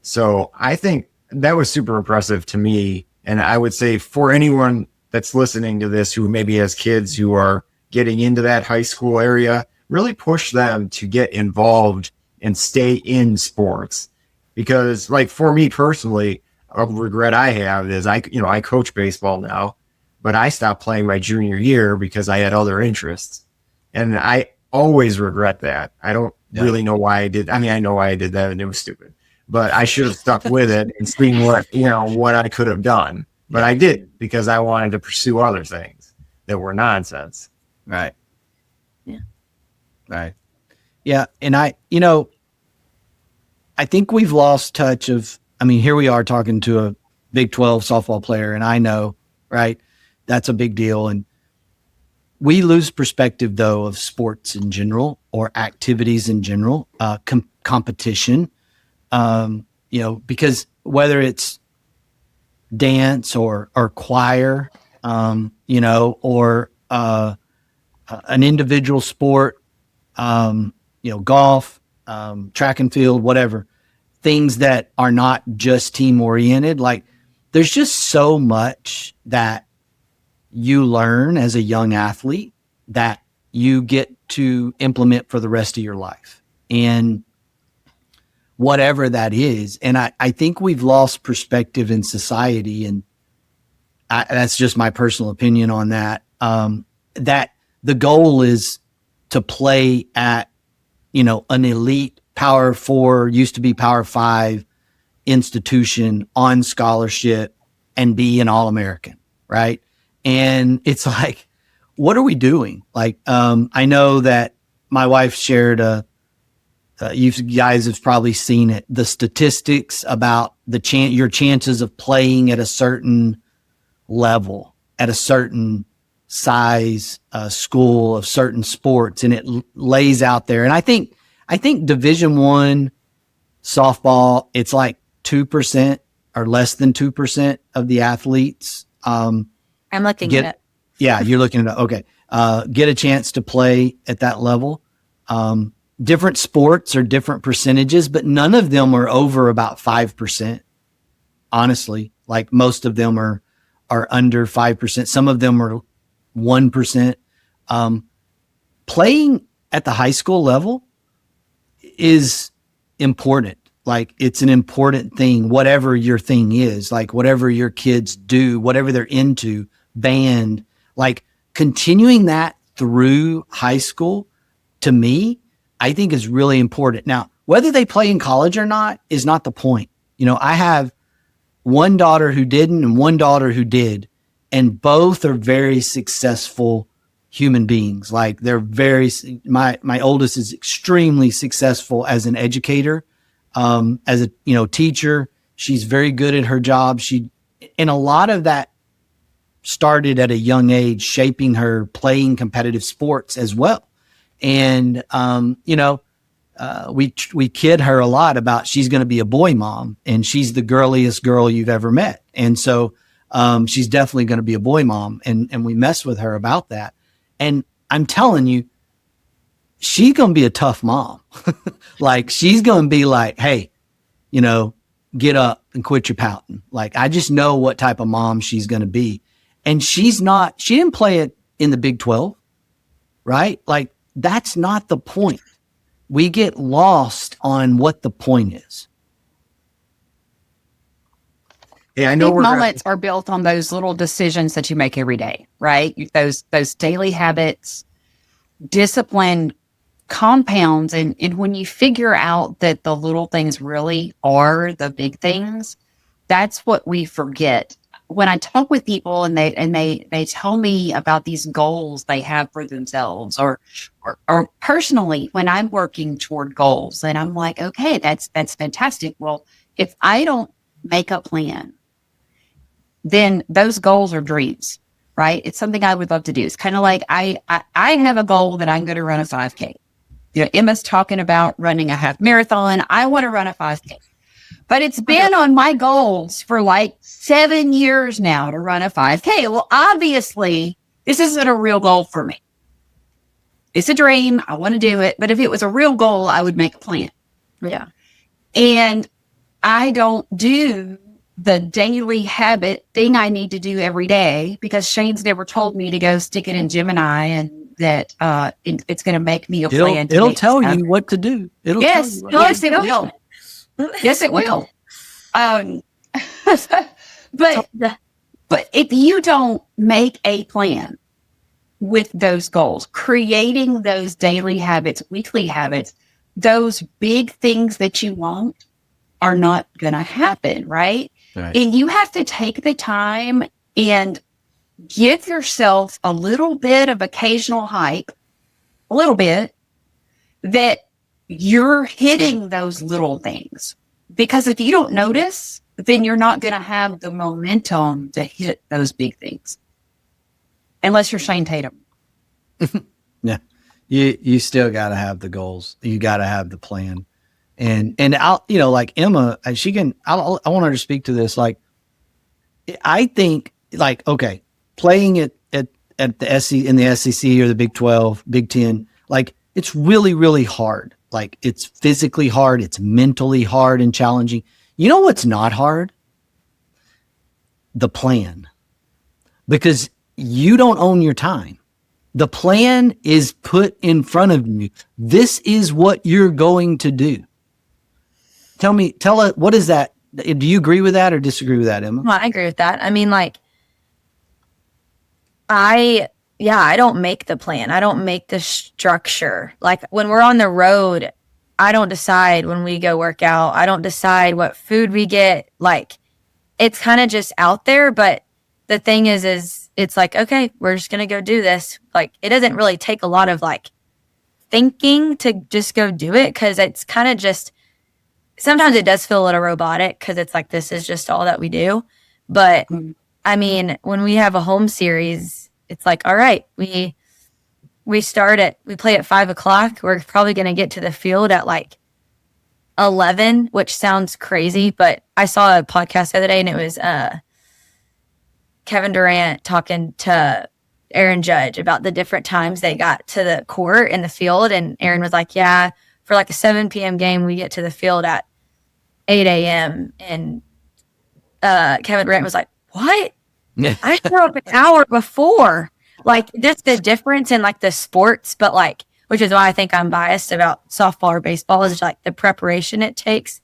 C: So I think that was super impressive to me. And I would say for anyone that's listening to this who maybe has kids who are getting into that high school area, really push them to get involved and stay in sports. Because, like, for me personally, a regret I have is I coach baseball now, but I stopped playing my junior year because I had other interests. And I always regret that. I don't really know why I did. I mean, I know why I did that, and it was stupid, but I should have stuck with it and seen what I could have done. but I did because I wanted to pursue other things that were nonsense.
E: Right.
D: Yeah.
E: Right. Yeah. And I think we've lost touch of, here we are talking to a Big 12 softball player, and I know, right, that's a big deal. And we lose perspective, though, of sports in general or activities in general, competition, because whether it's dance or choir, or an individual sport, golf, track and field, whatever, things that are not just team oriented. Like, there's just so much that you learn as a young athlete that you get to implement for the rest of your life. And whatever that is. And I think we've lost perspective in society. And that's just my personal opinion on that. That the goal is to play at, an elite Power 4, used to be Power 5 institution on scholarship and be an All-American, right? And it's like, what are we doing? Like, I know that my wife shared you guys have probably seen it, the statistics about your chances of playing at a certain level, at a certain size school of certain sports, and it lays out there. And I think Division I softball, it's like 2% or less than 2% of the athletes.
D: I'm looking at it.
E: Yeah, you're looking at it. Okay. Get a chance to play at that level. Different sports are different percentages, but none of them are over about 5%. Honestly, like most of them are under 5%. Some of them are 1%. Playing at the high school level is important. Like, it's an important thing, whatever your thing is, like whatever your kids do, whatever they're into, band, like continuing that through high school, to me, I think is really important. Now, whether they play in college or not is not the point. I have one daughter who didn't and one daughter who did, and both are very successful human beings. Like, they're my oldest is extremely successful as an educator, as a, teacher. She's very good at her job. And a lot of that started at a young age, shaping her playing competitive sports as well. And, we kid her a lot about she's going to be a boy mom, and she's the girliest girl you've ever met. And so, she's definitely going to be a boy mom, and we mess with her about that. And I'm telling you, she's going to be a tough mom. Like, she's going to be like, hey, get up and quit your pouting. Like, I just know what type of mom she's going to be. And she didn't play it in the Big 12, right? Like, that's not the point. We get lost on what the point is.
C: Yeah, I know
B: Big moments are built on those little decisions that you make every day, right? Those daily habits, discipline compounds. And when you figure out that the little things really are the big things, that's what we forget. When I talk with people and they tell me about these goals they have for themselves, or personally, when I'm working toward goals, and I'm like, okay, that's fantastic. Well, if I don't make a plan, then those goals are dreams, right? It's something I would love to do. It's kind of like I have a goal that I'm going to run a 5K. Emma's talking about running a half marathon. I want to run a 5K. But it's been on my goals for like 7 years now to run a 5K. Well, obviously, this isn't a real goal for me. It's a dream. I want to do it. But if it was a real goal, I would make a plan.
D: Yeah.
B: And I don't do the daily habit thing I need to do every day, because Shane's never told me to go stick it in Gemini and that it's going to make me a plan.
E: It'll tell you what to do.
B: Yes, it will. Yes, it will. But if you don't make a plan with those goals, creating those daily habits, weekly habits, those big things that you want are not going to happen, right?
E: Right.
B: And you have to take the time and give yourself a little bit of occasional hype, a little bit, that you're hitting those little things. Because if you don't notice, then you're not going to have the momentum to hit those big things. Unless you're Shane Tatum.
E: Yeah. You still got to have the goals. You got to have the plan. And I'll, like Emma, I want her to speak to this. Like, I think, like, okay, playing at the SEC, in the SEC or the Big 12, Big 10, like, it's really, really hard. Like, it's physically hard. It's mentally hard and challenging. You know what's not hard? The plan. Because you don't own your time. The plan is put in front of you. This is what you're going to do. Tell us, what is that? Do you agree with that or disagree with that, Emma?
D: Well, I agree with that. I mean, like, I don't make the plan. I don't make the structure. Like, when we're on the road, I don't decide when we go work out. I don't decide what food we get. Like, it's kind of just out there. But the thing is it's like, okay, we're just going to go do this. Like, it doesn't really take a lot of like thinking to just go do it. Cause it's kind of just, sometimes it does feel a little robotic because it's like, this is just all that we do. But I mean, when we have a home series, it's like, all right, we play at 5:00. We're probably going to get to the field at like 11, which sounds crazy, but I saw a podcast the other day and it was Kevin Durant talking to Aaron Judge about the different times they got to the court and the field. And Aaron was like, yeah, for like a 7 p.m. game, we get to the field at 8 a.m. And Kevin Durant was like, what? I grew up an hour before. Like, just the difference in like the sports, but like, which is why I think I'm biased about softball or baseball, is like the preparation it takes.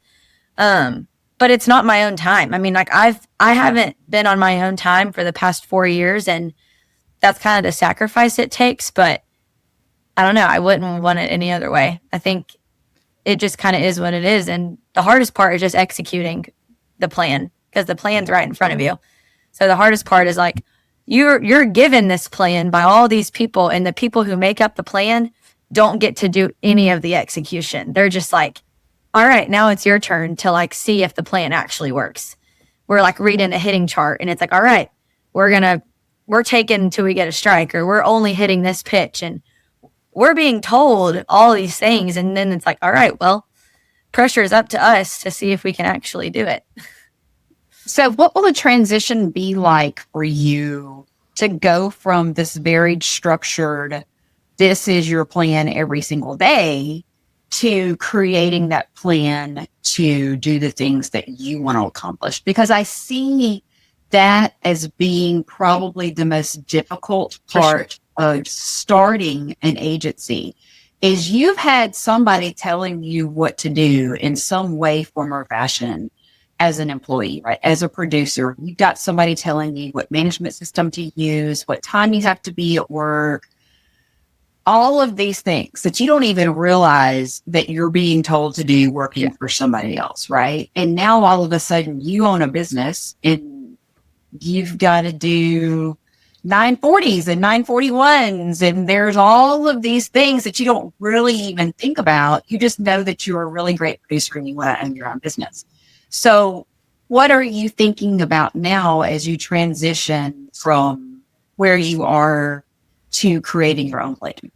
D: But it's not my own time. I mean, like, I haven't been on my own time for the past 4 years, and that's kind of the sacrifice it takes. But I don't know. I wouldn't want it any other way. I think it just kind of is what it is. And the hardest part is just executing the plan, because the plan's right in front of you. So the hardest part is like, you're given this plan by all these people, and the people who make up the plan don't get to do any of the execution. They're just like, all right, now it's your turn to like see if the plan actually works. We're like reading a hitting chart and it's like, all right, we're taking until we get a strike, or we're only hitting this pitch, and we're being told all these things. And then it's like, all right, well, pressure is up to us to see if we can actually do it.
B: So what will the transition be like for you to go from this very structured, this is your plan every single day, to creating that plan to do the things that you want to accomplish? Because I see that as being probably the most difficult part of starting an agency, is you've had somebody telling you what to do in some way, form, or fashion as an employee, right? As a producer, you've got somebody telling you what management system to use, what time you have to be at work, all of these things that you don't even realize that you're being told to do working for somebody else, right? And now all of a sudden you own a business and you've got to do 940s and 941s. And there's all of these things that you don't really even think about. You just know that you're a really great producer and you want to own your own business. So what are you thinking about now as you transition from where you are to creating your own plan?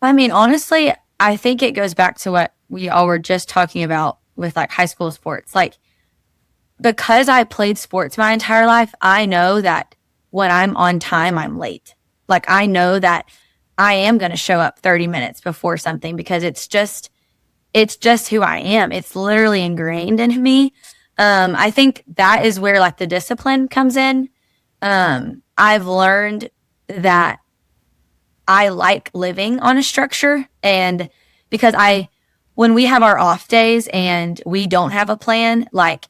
D: I mean, honestly, I think it goes back to what we all were just talking about with like high school sports. Like, because I played sports my entire life, I know that when I'm on time, I'm late. Like, I know that I am going to show up 30 minutes before something, because it's just who I am. It's literally ingrained in me. I think that is where like the discipline comes in. I've learned that I like living on a structure, and because when we have our off days and we don't have a plan, like,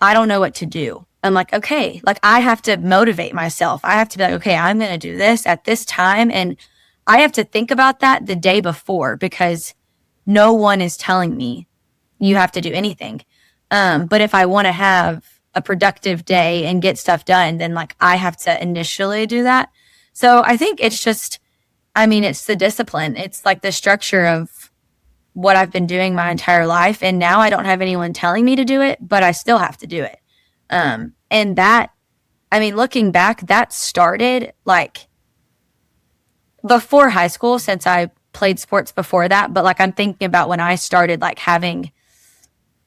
D: I don't know what to do. I'm like, okay, like, I have to motivate myself. I have to be like, okay, I'm going to do this at this time. And I have to think about that the day before, because no one is telling me you have to do anything. But if I want to have a productive day and get stuff done, then like I have to initially do that. So I think it's just, I mean, it's the discipline. It's like the structure of what I've been doing my entire life. And now I don't have anyone telling me to do it, but I still have to do it. And that, I mean, looking back, that started like before high school, since I played sports before that. But like, I'm thinking about when I started like having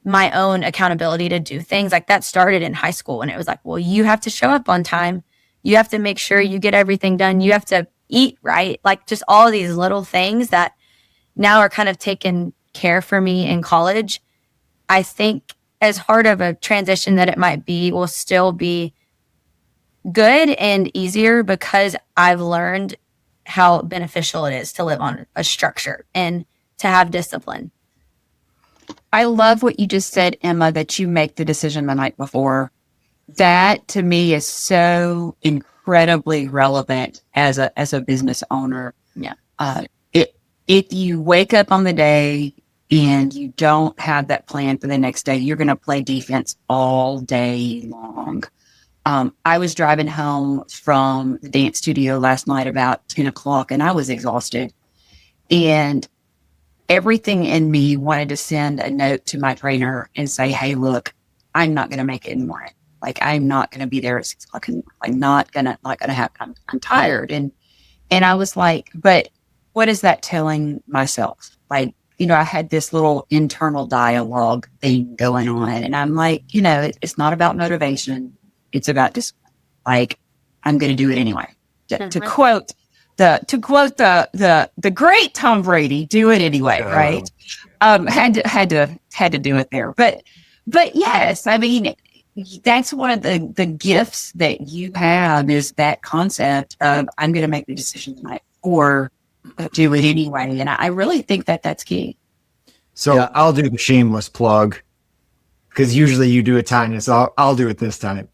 D: my own accountability to do things, like that started in high school. And it was like, well, you have to show up on time. You have to make sure you get everything done. You have to eat right. Like just all of these little things that now are kind of taken care for me in college. I think as hard of a transition that it might be, will still be good and easier because I've learned how beneficial it is to live on a structure and to have discipline.
B: I love what you just said, Emma, that you make the decision the night before. That to me is so incredibly relevant as a business owner.
D: Yeah.
B: If you wake up on the day and you don't have that plan for the next day, you're going to play defense all day long. I was driving home from the dance studio last night about 10 o'clock and I was exhausted. And everything in me wanted to send a note to my trainer and say, hey, look, I'm not going to make it in the morning. Like, I'm not going to be there at 6 o'clock. I'm not going to have, I'm tired. And I was like, but what is that telling myself? Like, you know, I had this little internal dialogue thing going on. And I'm like, you know, it's not about motivation. It's about just like, I'm going to do it anyway. To quote the great Tom Brady, do it anyway, right? Had to do it there. But yes, I mean, that's one of the gifts that you have is that concept of I'm going to make the decision tonight or do it anyway. And I really think that that's key.
C: So yeah, I'll do the shameless plug because usually you do it Tonya, so I'll do it this time.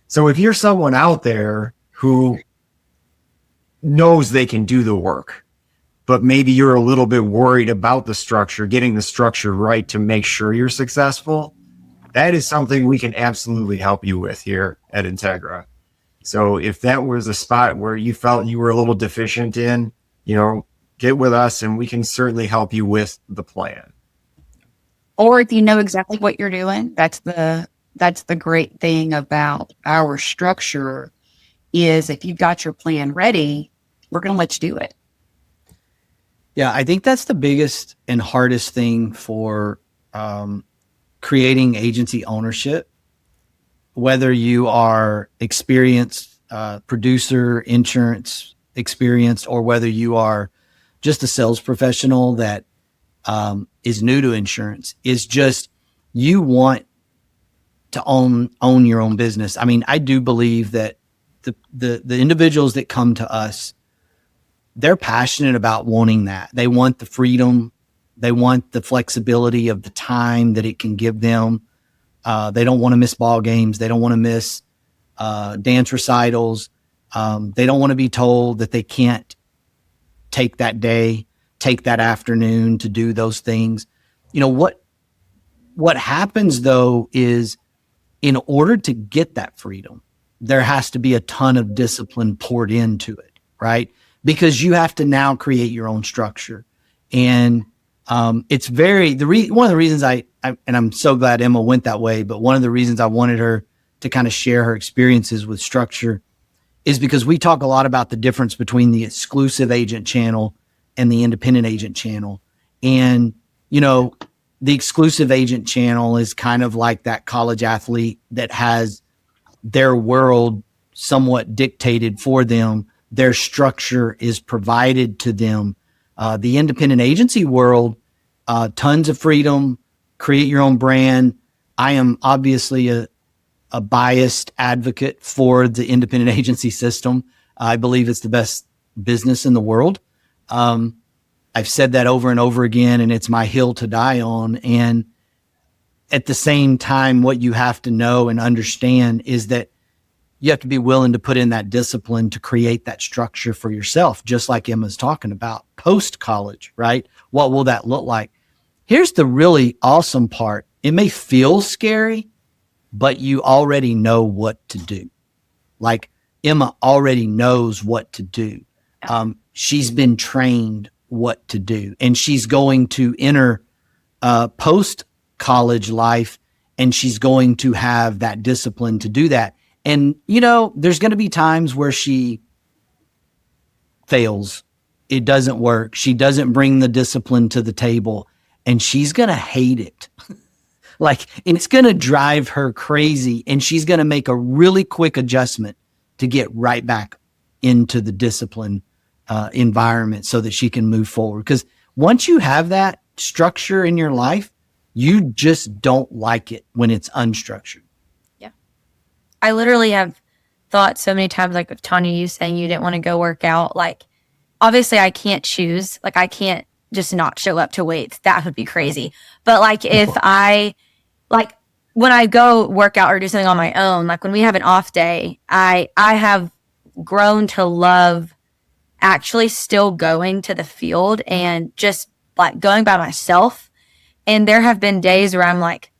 C: So if you're someone out there who knows they can do the work, but maybe you're a little bit worried about the structure, getting the structure right to make sure you're successful, that is something we can absolutely help you with here at Integra. So if that was a spot where you felt you were a little deficient in, you know, get with us and we can certainly help you with the plan.
B: Or if you know exactly what you're doing, that's the great thing about our structure is if you've got your plan ready, we're going to let you do it.
E: Yeah, I think that's the biggest and hardest thing for creating agency ownership, whether you are experienced producer, insurance experienced, or whether you are just a sales professional that is new to insurance, is just you want to own your own business. I mean, I do believe that the individuals that come to us, they're passionate about wanting that. They want the freedom. They want the flexibility of the time that it can give them. They don't want to miss ball games. They don't want to miss dance recitals. They don't want to be told that they can't take that day, take that afternoon to do those things. You know, what happens though is in order to get that freedom, there has to be a ton of discipline poured into it, right? Because you have to now create your own structure. And it's one of the reasons I and I'm so glad Emma went that way, but one of the reasons I wanted her to kind of share her experiences with structure is because we talk a lot about the difference between the exclusive agent channel and the independent agent channel. And, you know, the exclusive agent channel is kind of like that college athlete that has their world somewhat dictated for them. Their structure is provided to them. The independent agency world, tons of freedom, create your own brand. I am obviously a biased advocate for the independent agency system. I believe it's the best business in the world. I've said that over and over again, and it's my hill to die on. And at the same time, what you have to know and understand is that you have to be willing to put in that discipline to create that structure for yourself, just like Emma's talking about post-college, right? What will that look like? Here's the really awesome part. It may feel scary, but you already know what to do. Like Emma already knows what to do. She's been trained what to do, and she's going to enter post college life, and she's going to have that discipline to do that. And, there's going to be times where she fails. It doesn't work. She doesn't bring the discipline to the table, and she's going to hate it. It's going to drive her crazy, and she's going to make a really quick adjustment to get right back into the discipline environment so that she can move forward. Because once you have that structure in your life, you just don't like it when it's unstructured.
D: Yeah. I literally have thought so many times, like with Tonya, you saying you didn't want to go work out. Like, obviously I can't choose. Like, I can't just not show up to weights. That would be crazy. But like, if I, like, when I go work out or do something on my own, like when we have an off day, I have grown to love actually still going to the field and just like going by myself. And there have been days where I'm like,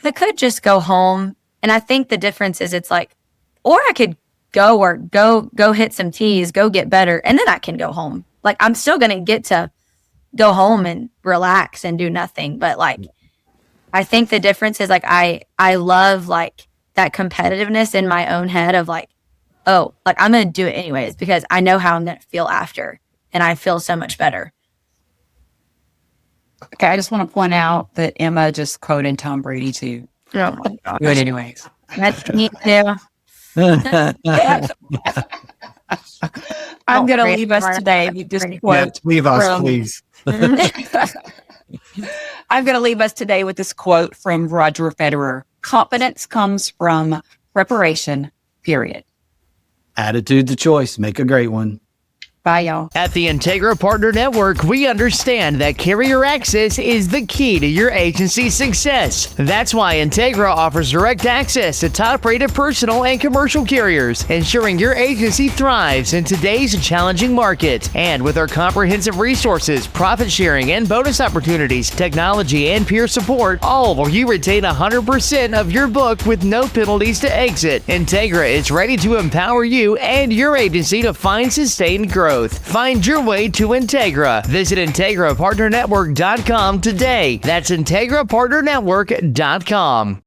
D: I could just go home. And I think the difference is it's like, or I could go work, go hit some tees, go get better. And then I can go home. Like, I'm still going to get to go home and relax and do nothing. But like, I think the difference is like, I love like that competitiveness in my own head of like, oh, like I'm going to do it anyways, because I know how I'm going to feel after, and I feel so much better.
B: Okay, I just want to point out that Emma just quoted Tom Brady too.
D: Oh my gosh.
B: Good anyways.
D: That's neat too.
B: I'm going to leave us today with this quote.
C: Leave us,
B: from-
C: please.
B: I'm going to leave us today with this quote from Roger Federer. Confidence comes from preparation, period.
E: Attitude's a choice. Make a great one.
B: Bye, y'all.
A: At the Integra Partner Network, we understand that carrier access is the key to your agency's success. That's why Integra offers direct access to top-rated personal and commercial carriers, ensuring your agency thrives in today's challenging market. And with our comprehensive resources, profit sharing and bonus opportunities, technology and peer support, all where you retain 100% of your book with no penalties to exit, Integra is ready to empower you and your agency to find sustained growth. Find your way to Integra. Visit IntegraPartnerNetwork.com today. That's IntegraPartnerNetwork.com.